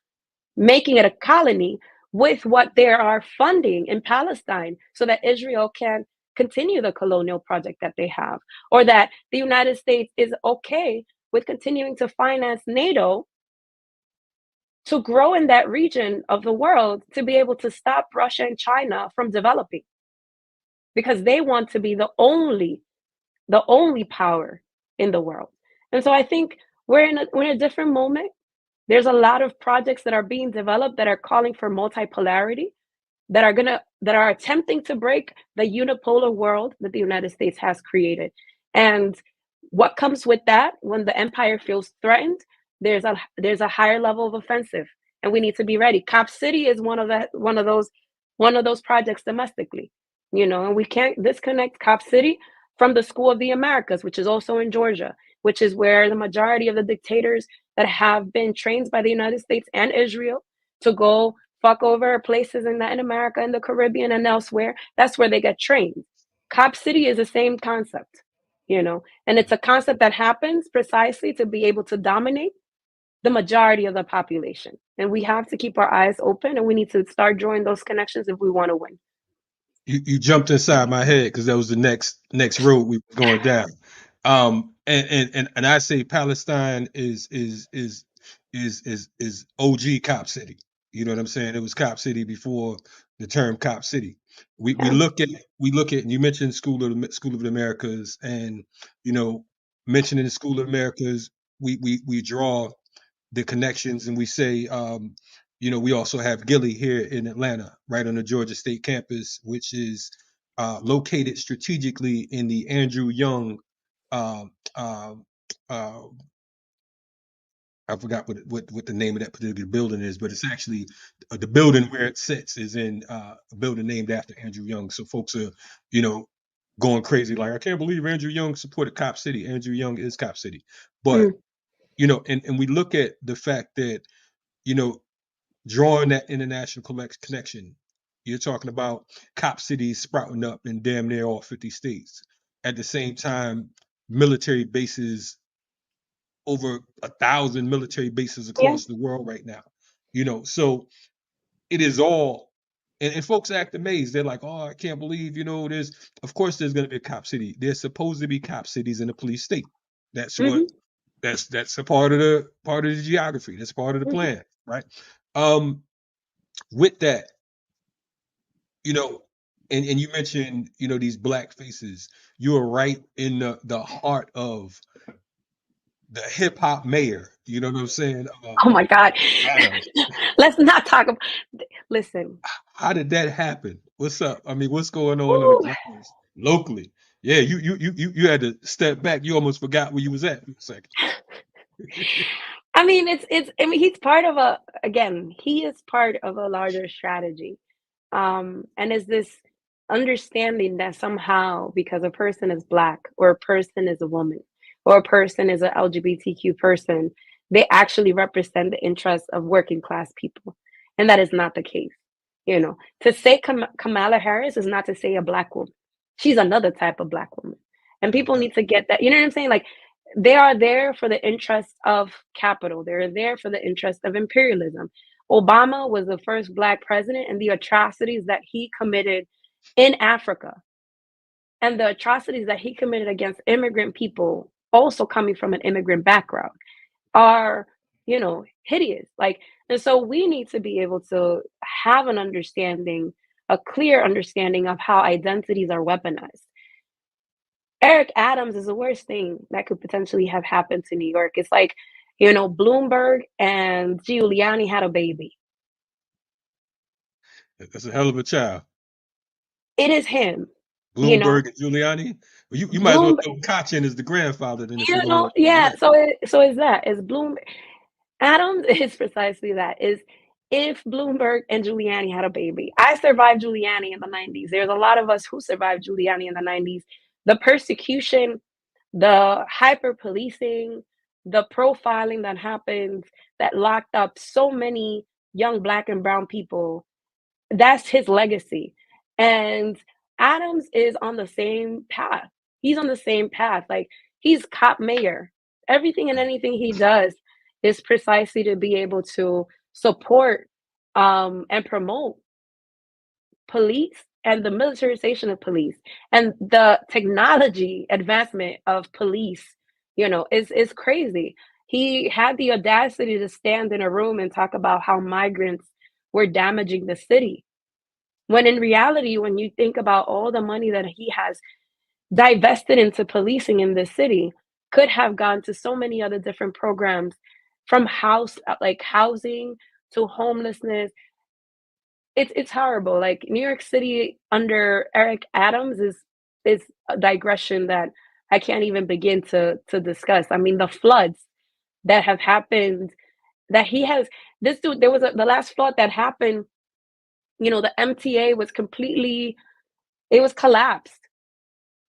making it a colony, with what they are funding in Palestine so that Israel can continue the colonial project that they have, or that the United States is okay with continuing to finance NATO to grow in that region of the world, to be able to stop Russia and China from developing, because they want to be the only power in the world. And so I think we're in a different moment. There's a lot of projects that are being developed that are calling for multipolarity, that are attempting to break the unipolar world that the United States has created. And what comes with that, when the empire feels threatened, there's a higher level of offensive, and we need to be ready. Cop City is one of those projects domestically, and we can't disconnect Cop City from the School of the Americas, which is also in Georgia, which is where the majority of the dictators that have been trained by the United States and Israel to go fuck over places in Latin America and the Caribbean and elsewhere, that's where they get trained. Cop City is the same concept, and it's a concept that happens precisely to be able to dominate the majority of the population. And we have to keep our eyes open, and we need to start drawing those connections if we want to win. You jumped inside my head, because that was the next road we were going down. And I say Palestine is OG Cop City. You know what I'm saying? It was Cop City before the term Cop City. We look at and you mentioned School of the Americas, and mentioning the School of Americas, we draw the connections, and we say we also have Gilly here in Atlanta, right on the Georgia State campus, which is located strategically in the Andrew Young. Uh, uh, uh, I forgot what the name of that particular building is, but it's actually the building where it sits is in a building named after Andrew Young. So folks are, you know, going crazy like, I can't believe Andrew Young supported Cop City. Andrew Young is Cop City, but Mm. and we look at the fact that you know drawing that international connection. You're talking about cop cities sprouting up in damn near all 50 states. At the same time, military bases, over 1,000 military bases Yeah. across the world right now. So it is all, and folks act amazed. They're like, oh, I can't believe, of course there's going to be a cop city. There's supposed to be cop cities in a police state. That's what, Hmm. that's a part of the geography. That's part of the Hmm. plan, right? Um, with that, you know, and you mentioned, these black faces. You are right in the heart of the hip hop mayor. You know what I'm saying? Oh my God. Adams. Let's not talk about. Listen. How did that happen? What's up? I mean, what's going on the Woo. grounds locally? Yeah, you had to step back. You almost forgot where you was at for a second. I mean, it's. I mean, he's part of a. Again, he is part of a larger strategy. And is this understanding that somehow because a person is black or a person is a woman or a person is an LGBTQ person, they actually represent the interests of working class people, and that is not the case. To say Kamala Harris is not to say a black woman. She's another type of black woman, and No people doubt. need to get that. You know what I'm saying? Like, they are there for the interest of capital. They're there for the interest of imperialism. Obama was the first black president, and the atrocities that he committed in Africa and the atrocities that he committed against immigrant people, also coming from an immigrant background, are, hideous. Like, and so we need to be able to have an understanding, a clear understanding of how identities are weaponized. Eric Adams is the worst thing that could potentially have happened to New York. It's like, Bloomberg and Giuliani had a baby. That's a hell of a child. It is him, you know. Bloomberg and Giuliani. Well, you might as well Bloomberg, throw Koch in as the grandfather then if you're gonna go with yeah. that. So is that is Bloomberg Adams is precisely that. Is if Bloomberg and Giuliani had a baby. I survived Giuliani in the 90s. There's a lot of us who survived Giuliani in the 90s. The persecution, the hyper policing, the profiling that happened that locked up so many young black and brown people, that's his legacy. And Adams is on the same path. He's on the same path. Like, he's cop mayor. Everything and anything he does is precisely to be able to support and promote police and the militarization of police and the technology advancement of police, is crazy. He had the audacity to stand in a room and talk about how migrants were damaging the city, when in reality, when you think about all the money that he has divested into policing in this city, could have gone to so many other different programs, from housing to homelessness. It's horrible. Like, New York City under Eric Adams is a digression that I can't even begin to discuss. I mean, the floods that have happened, that he has this dude, there was the last flood that happened, the MTA was completely, it was collapsed.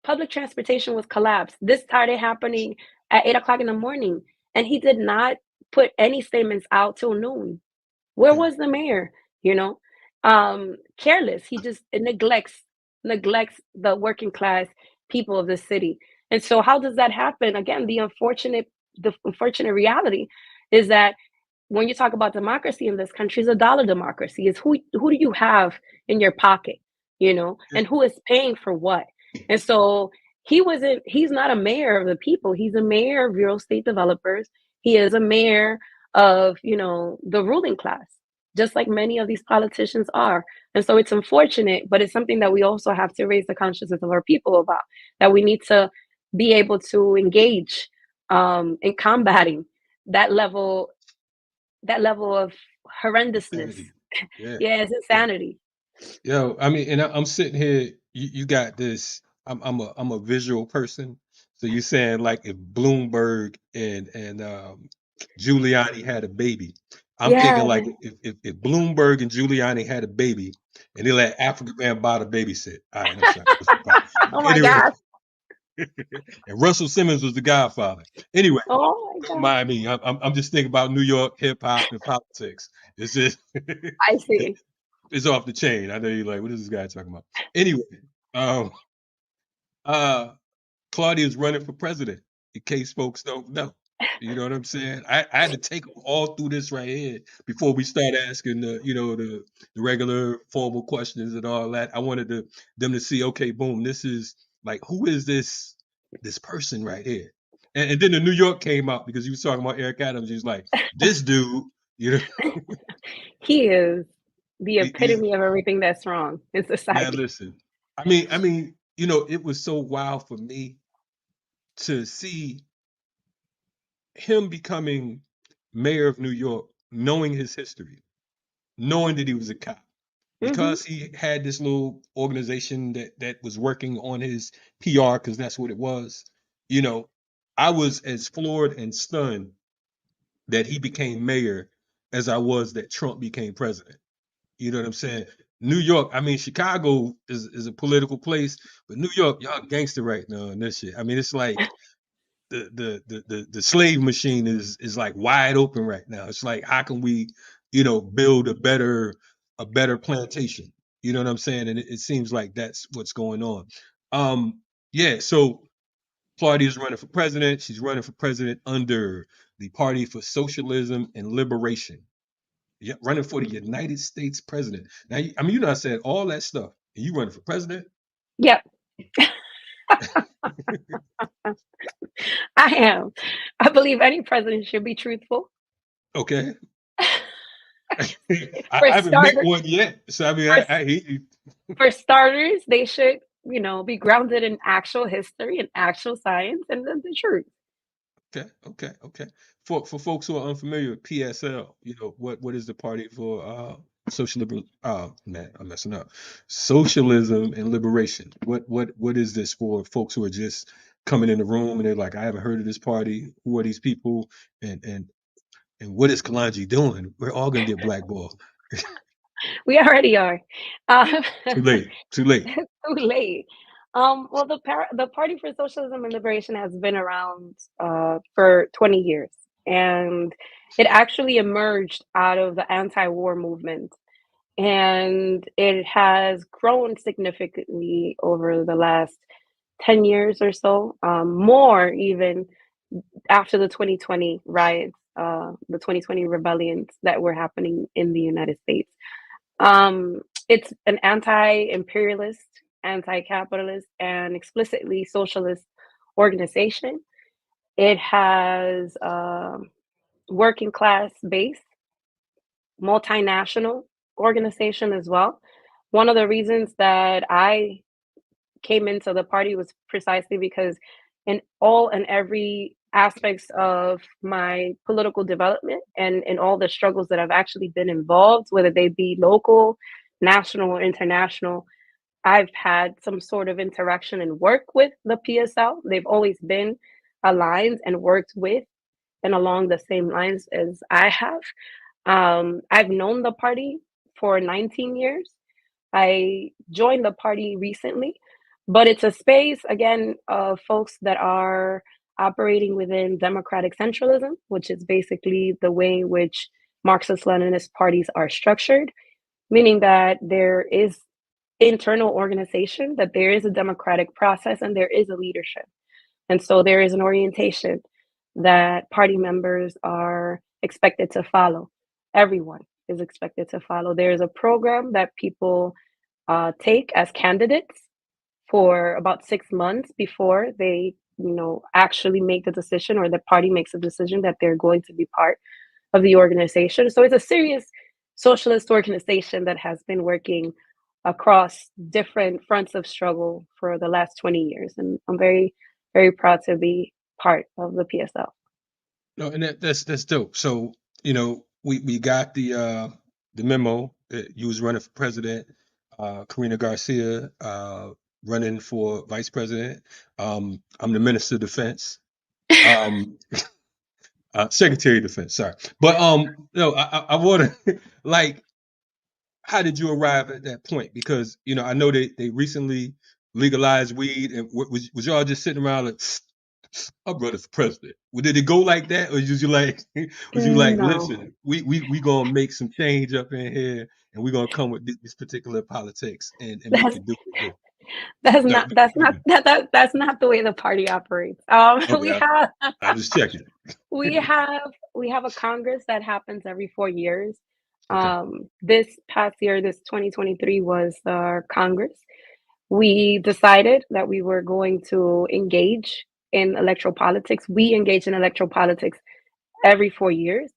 Public transportation was collapsed. This started happening at 8 o'clock in the morning, and he did not put any statements out till noon. Where Yeah. was the mayor? You know, Careless. He just neglects the working class people of the city. And so, how does that happen? Again, the unfortunate reality is that when you talk about democracy in this country, is a dollar democracy. Is who do you have in your pocket, Yeah. and who is paying for what? And so he's not a mayor of the people. He's a mayor of real estate developers. He is a mayor of, the ruling class, just like many of these politicians are. And so it's unfortunate, but it's something that we also have to raise the consciousness of our people about, that we need to be able to engage in combating that level that level of horrendousness. Insanity. Yeah. Yeah, it's Yeah. insanity. Yo, I mean, and I'm sitting here. You got this. I'm a visual person. So you're saying like if Bloomberg and Giuliani had a baby, I'm thinking Yeah. like if Bloomberg and Giuliani had a baby, and they let African man buy the babysit. All right, I'm sorry. Oh my Anyway, gosh. and Russell Simmons was the Godfather. Anyway, Oh my don't gosh. mind me. I'm just thinking about New York hip hop and politics. It's just I see. it's off the chain. I know you're like, what is this guy talking about? Anyway, um, uh, Claudia's running for president. In case folks don't know, you know what I'm saying. I had to take them all through this right here before we start asking the regular formal questions and all that. I wanted them to see, okay, boom, this is like who is this person right here. And then the New York came out because he was talking about Eric Adams. He was like, this dude, you know, He is the he's epitome of everything that's wrong in man. society. Listen, I mean, it was so wild for me to see him becoming mayor of New York, knowing his history, knowing that he was a cop, Hmm. because he had this little organization that was working on his PR, because that's what it was. You know, I was as floored and stunned that he became mayor as I was that Trump became president. You know what I'm saying? New York, I mean, Chicago is a political place, but New York, y'all gangster right now and this shit. I mean, it's like the slave machine is like wide open right now. It's like how can we, build a better plantation? You know what I'm saying? And it seems like that's what's going on. Yeah, so Claudia's running for president. She's running for president under the Party for Socialism and Liberation. Yeah, running for the United States president. Now, I mean, I said all that stuff, and you running for president? Yep, I am. I believe any president should be truthful. Okay. I For haven't met starters, one yet, so I mean, for, I hate you. for starters, they should, be grounded in actual history and actual science and the truth. Okay, okay, okay. For folks who are unfamiliar with PSL, what is the Party for Social Liberal? Man, I'm messing up. Socialism and Liberation. What is this for folks who are just coming in the room and they're like, I haven't heard of this party. Who are these people? And what is Kalonji doing? We're all gonna get blackballed. We already are. Um, Too late. Too late. too late. Well, the Party for Socialism and Liberation has been around for 20 years, and it actually emerged out of the anti-war movement, and it has grown significantly over the last 10 years or so, more even after the 2020 riots, the 2020 rebellions that were happening in the United States. It's an anti-imperialist, anti-capitalist, and explicitly socialist organization. It has working class base, multinational organization as well. One of the reasons that I came into the party was precisely because in all and every aspects of my political development and in all the struggles that I've actually been involved, whether they be local, national, or international, I've had some sort of interaction and work with the PSL. They've always been aligned and worked with and along the same lines as I have. I've known the party for 19 years. I joined the party recently, but it's a space, again, of folks that are operating within democratic centralism, which is basically the way in which Marxist Leninist parties are structured, meaning that there is internal organization, that there is a democratic process, and there is a leadership. And so there is an orientation that party members are expected to follow. Everyone is expected to follow. There is a program that people take as candidates for about 6 months before they, actually make the decision or the party makes a decision that they're going to be part of the organization. So it's a serious socialist organization that has been working across different fronts of struggle for the last 20 years. And I'm very, very proud to be part of the PSL. No, and that's dope. So, we got the memo that you was running for president. Karina Garcia running for vice president. I'm the minister of defense. Um, Secretary of Defense. Sorry, but no, I want to like, how did you arrive at that point? Because I know they recently legalized weed, and was y'all just sitting around like, our brother for president? Well, did it go like that, or was you like, No, listen, we gonna make some change up in here, and we're gonna come with this particular politics and make that's it do what it do? that's No, not that's not that's not the way the party operates. okay, We have I'm just checking. we have we have a Congress that happens every 4 years. Okay, This past year, this 2023 was our Congress. We decided that we were going to engage in electoral politics. We engage in electoral politics every 4 years.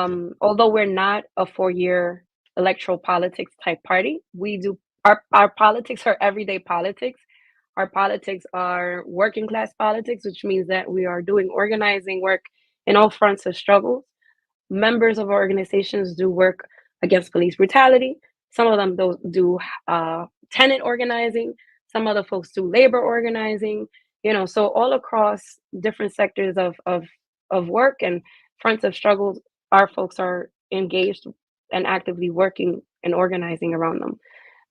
okay, Although we're not a 4 year electoral politics type party, we do our politics are everyday politics. Our politics are working class politics, which means that we are doing organizing work in all fronts of struggles. Members of our organizations do work against police brutality. Some of them do tenant organizing. Some other folks do labor organizing. So all across different sectors of work and fronts of struggles, our folks are engaged and actively working and organizing around them.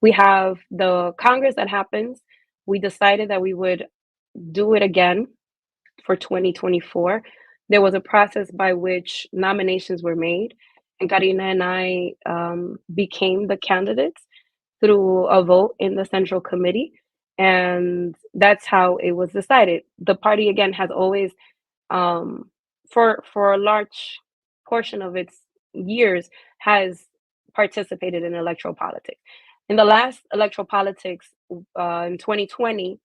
We have the Congress that happens. We decided that we would do it again for 2024. There was a process by which nominations were made, and Karina and I became the candidates through a vote in the Central Committee. And that's how it was decided. The party, again, has always, for a large portion of its years, has participated in electoral politics. In the last electoral politics in 2020,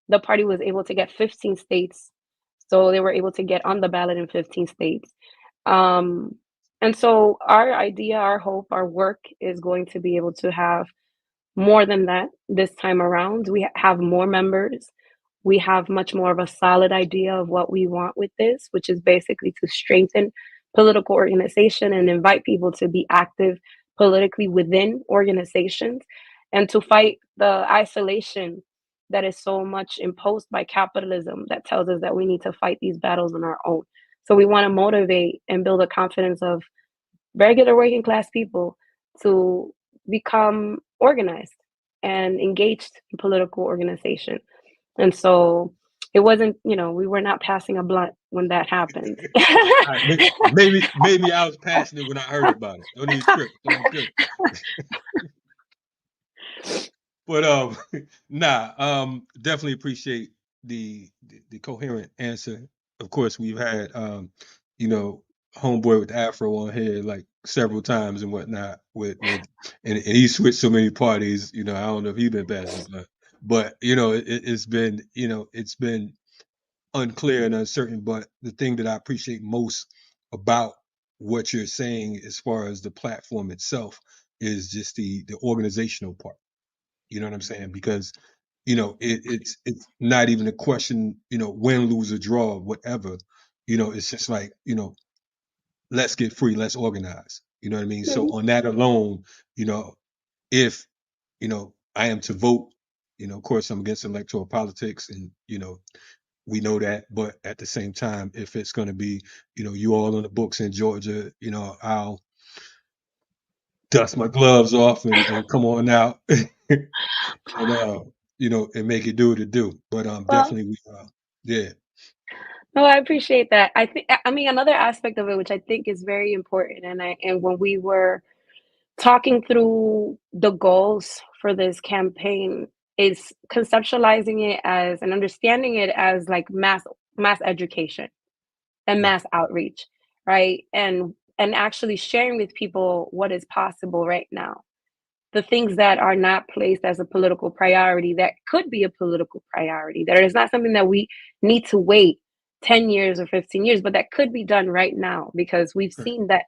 the party was able to get 15 states. So they were able to get on the ballot in 15 states. Um, and so our idea, our hope, our work is going to be able to have more than that this time around. We have more members. We have much more of a solid idea of what we want with this, which is basically to strengthen political organization and invite people to be active politically within organizations and to fight the isolation that is so much imposed by capitalism that tells us that we need to fight these battles on our own. So we want to motivate and build a confidence of regular working class people to become organized and engaged in political organization. And so it wasn't, we were not passing a blunt when that happened. all right, maybe I was passionate when I heard about it. Don't even trip. It's all good. But nah, definitely appreciate the coherent answer. Of course, we've had you know, homeboy with the afro on here like several times and whatnot and he switched so many parties. I don't know if he's been passing, but it's been it's been unclear and uncertain. But the thing that I appreciate most about what you're saying as far as the platform itself is just the organizational part. You know what I'm saying? Because it's not even a question, win, lose, or draw, whatever. It's just like, let's get free, let's organize. You know what I mean? So Mhm. on that alone, if I am to vote, of course I'm against electoral politics, and we know that. But at the same time, if it's going to be, you all on the books in Georgia, I'll dust my gloves off and come on out and and make it do what it do. But Well, definitely yeah. no, I appreciate that. I mean, another aspect of it, which I think is very important, and when we were talking through the goals for this campaign, is conceptualizing it as and understanding it as like mass education and Right. mass outreach, right? And actually sharing with people what is possible right now. The things that are not placed as a political priority that could be a political priority, that is not something that we need to wait 10 years or 15 years, but that could be done right now because we've Right. seen that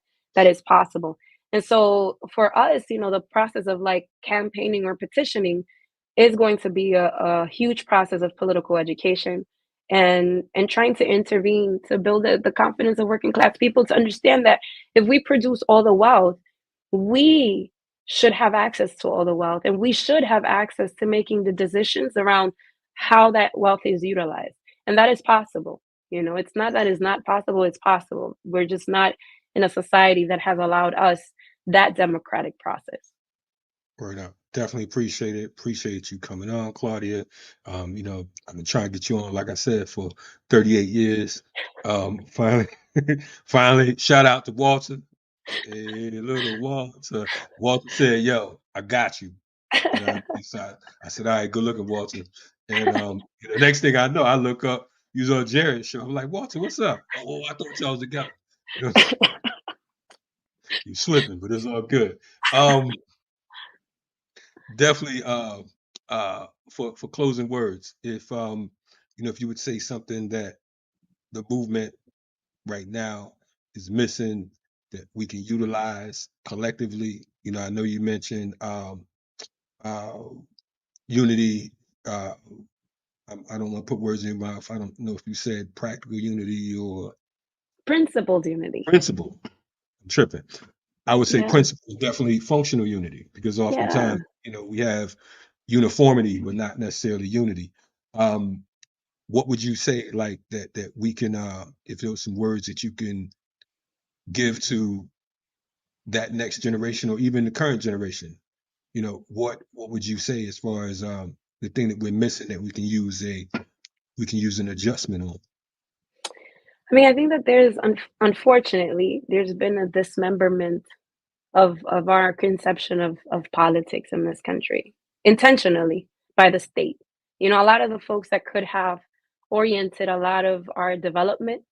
is possible. And so for us, the process of like campaigning or petitioning is going to be a huge process of political education and trying to intervene to build the confidence of working class people to understand that if we produce all the wealth, we should have access to all the wealth, and we should have access to making the decisions around how that wealth is utilized. And that is possible. It's not that it's not possible, it's possible. We're just not in a society that has allowed us that democratic process. Word up. Definitely appreciate it. Appreciate you coming on, Claudia. I've been trying to get you on, like I said, for 38 years. Finally, finally, shout out to Walter. Hey, little Walter. Walter said, "Yo, I got you." So I said, "All right, good looking, Walter." And the next thing I know, I look up, you was on Jared's show. I'm like, Walter, what's up? Oh, I thought y'all was together. You slipping, but it's all good. Definitely for closing words, if you would say something that the movement right now is missing that we can utilize collectively. I know you mentioned uh unity. I don't want to put words in your mouth. I don't know if you said practical unity or Principled unity. principle. I'm tripping. I would say Yeah. principle, definitely functional unity, because Yeah. oftentimes, we have uniformity, but not necessarily unity. What would you say, like that we can, if there were some words that you can give to that next generation or even the current generation? What would you say as far as the thing that we're missing that we can use an adjustment on? I mean, I think that unfortunately, there's been a dismemberment of our conception of politics in this country, intentionally by the state. A lot of the folks that could have oriented a lot of our development,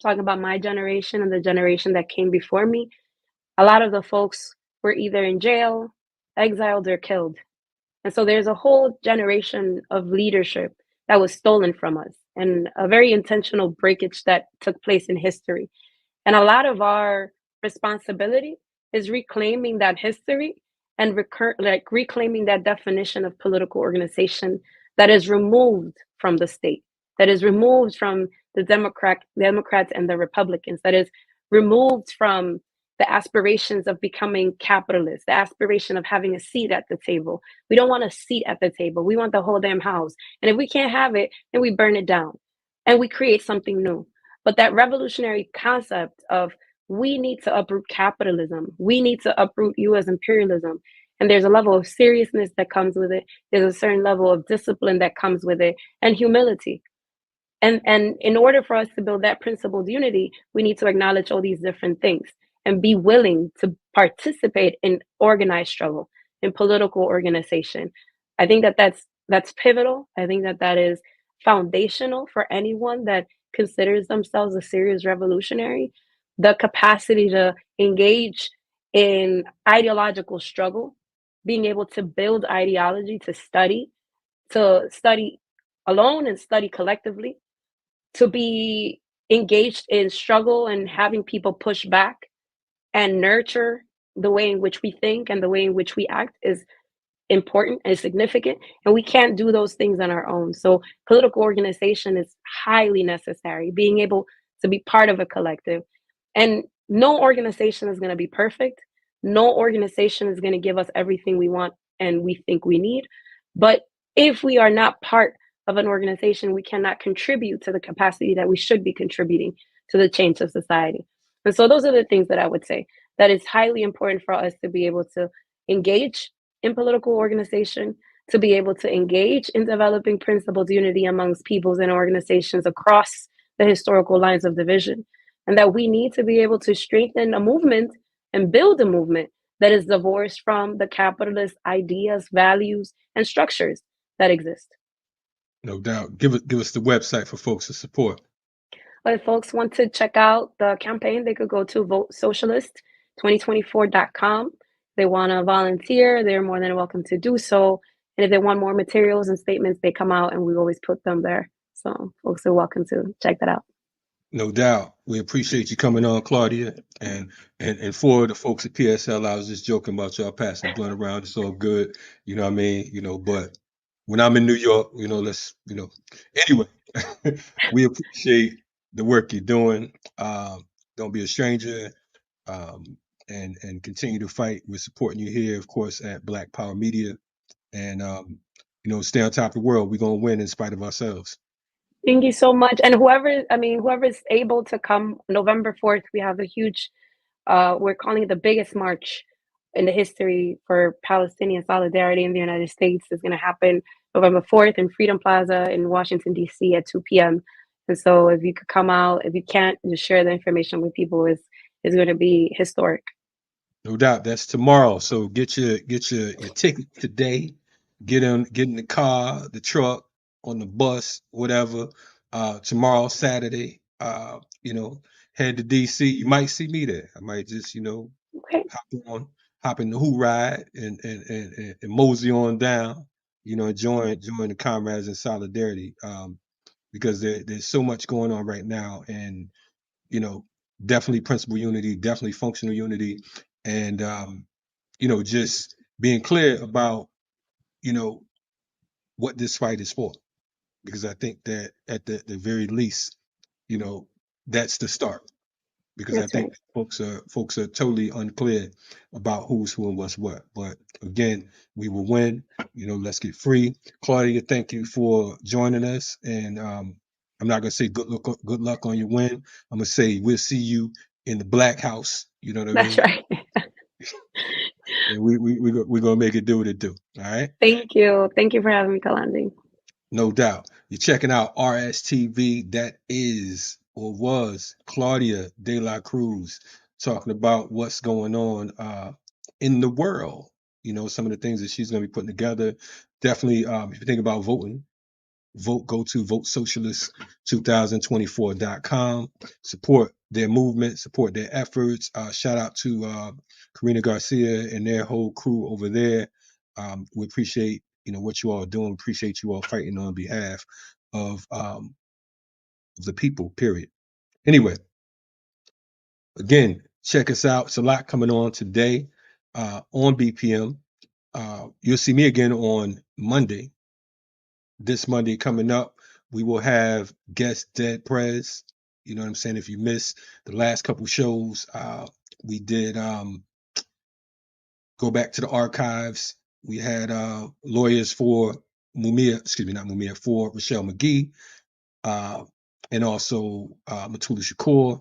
talking about my generation and the generation that came before me, a lot of the folks were either in jail, exiled, or killed. And so there's a whole generation of leadership that was stolen from us, and a very intentional breakage that took place in history. And a lot of our responsibility is reclaiming that history and reclaiming that definition of political organization that is removed from the state, that is removed from the Democrats and the Republicans, that is removed from the aspirations of becoming capitalists, the aspiration of having a seat at the table. We don't want a seat at the table. We want the whole damn house. And if we can't have it, then we burn it down and we create something new. But that revolutionary concept of we need to uproot capitalism, we need to uproot US imperialism. And there's a level of seriousness that comes with it. There's a certain level of discipline that comes with it, and humility. And in order for us to build that principled unity, we need to acknowledge all these different things and be willing to participate in organized struggle, in political organization. I think that that's pivotal. I think that that is foundational for anyone that considers themselves a serious revolutionary. The capacity to engage in ideological struggle, being able to build ideology, to study alone and study collectively, to be engaged in struggle and having people push back and nurture the way in which we think and the way in which we act is important and significant. And we can't do those things on our own. So political organization is highly necessary, being able to be part of a collective. And no organization is going to be perfect. No organization is going to give us everything we want and we think we need. But if we are not part of an organization, we cannot contribute to the capacity that we should be contributing to the change of society. And so those are the things that I would say that is highly important for us to be able to engage in political organization, to be able to engage in developing principled unity amongst peoples and organizations across the historical lines of division, and that we need to be able to strengthen a movement and build a movement that is divorced from the capitalist ideas, values, and structures that exist. No doubt. Give us the website for folks to support. But if folks want to check out the campaign, they could go to votesocialist2024.com. They want to volunteer, they're more than welcome to do so. And if they want more materials and statements, they come out and we always put them there. So folks are welcome to check that out. No doubt. We appreciate you coming on, Claudia. And for the folks at PSL, I was just joking about y'all passing the blunt around. It's all good. You know what I mean? But when I'm in New York, let's, anyway, We appreciate the work you're doing. Don't be a stranger, um, and continue to fight. We're supporting you here, of course, at Black Power Media, and stay on top of the world. We're gonna win in spite of ourselves. Thank you so much. And whoever's able to come November 4th, we have a huge, we're calling it the biggest march in the history for Palestinian solidarity in the United States. Is going to happen November 4th in Freedom Plaza in Washington, D.C. at 2 p.m. And so if you could come out, if you can't, just share the information with people. Is going to be historic. No doubt, that's tomorrow. So get your ticket today. Get in the car, the truck, on the bus, whatever. Tomorrow, Saturday. Head to DC. You might see me there. I might just Okay. hop in the Who ride and mosey on down. Join the comrades in solidarity. Because there's so much going on right now, and definitely principle unity, definitely functional unity, and just being clear about what this fight is for, because I think that at the very least, that's the start, because I That's think right. folks are totally unclear about who's who and what's what. But again, we will win. Let's get free. Claudia, thank you for joining us, and I'm not gonna say good luck on your win. I'm gonna say we'll see you in the Black House. You know what I That's mean? right. And we're gonna make it do what it do. All right. Thank you. Thank you for having me, Kalonji. No doubt. You're checking out RSTV. That is or was Claudia De la Cruz talking about what's going on in the world. Some of the things that she's going to be putting together. Definitely, if you think about voting, go to votesocialist2024.com. Support their movement, support their efforts. Shout out to Karina Garcia and their whole crew over there. We appreciate what you all are doing. Appreciate you all fighting on behalf of the people. Period. Anyway, again, check us out. It's a lot coming on today on BPM. You'll see me again on Monday. This Monday coming up, we will have guest Dead Prez. You know what I'm saying? If you missed the last couple shows, we did go back to the archives. We had lawyers for for Rochelle McGee, and also Matula Shakur.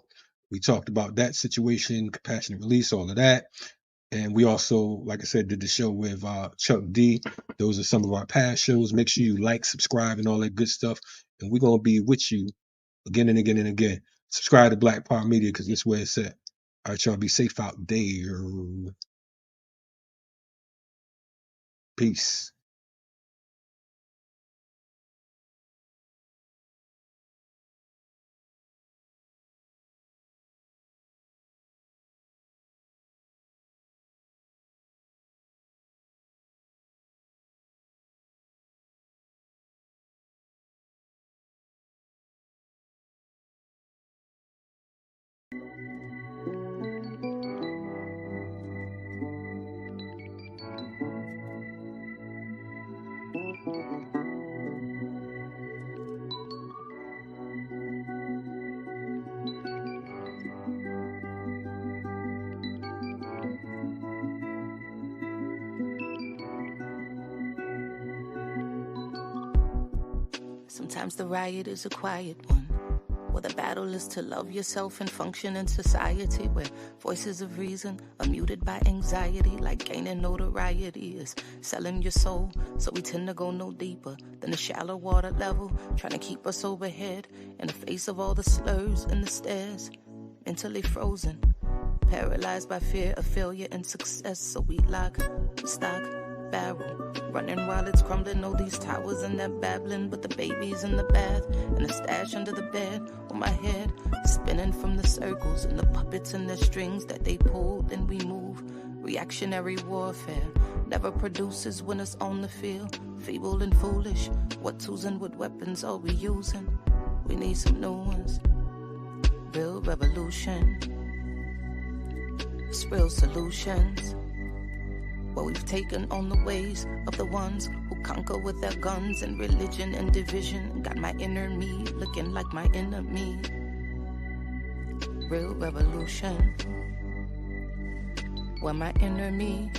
We talked about that situation, compassionate release, all of that. And we also, like I said, did the show with Chuck D. Those are some of our past shows. Make sure you like, subscribe, and all that good stuff. And we're going to be with you again and again and again. Subscribe to Black Power Media, because this is where it's at. All right, y'all, be safe out there. Peace. Sometimes the riot is a quiet one, where the battle is to love yourself and function in society, where voices of reason are muted by anxiety, like gaining notoriety is selling your soul. So we tend to go no deeper than the shallow water level, trying to keep us overhead in the face of all the slurs and the stares, mentally frozen, paralyzed by fear of failure and success. So we lock, stock, barrel, running while it's crumbling. All these towers and they're babbling, but the baby's in the bath and the stash under the bed on my head, spinning from the circles and the puppets and the strings that they pull. Then we move. Reactionary warfare never produces winners on the field. Feeble and foolish, what tools and what weapons are we using? We need some new ones. Real revolution, it's real solutions. Well, we've taken on the ways of the ones who Conquer with their guns and religion and division. Got my inner me looking like my enemy. Real revolution. Where my inner me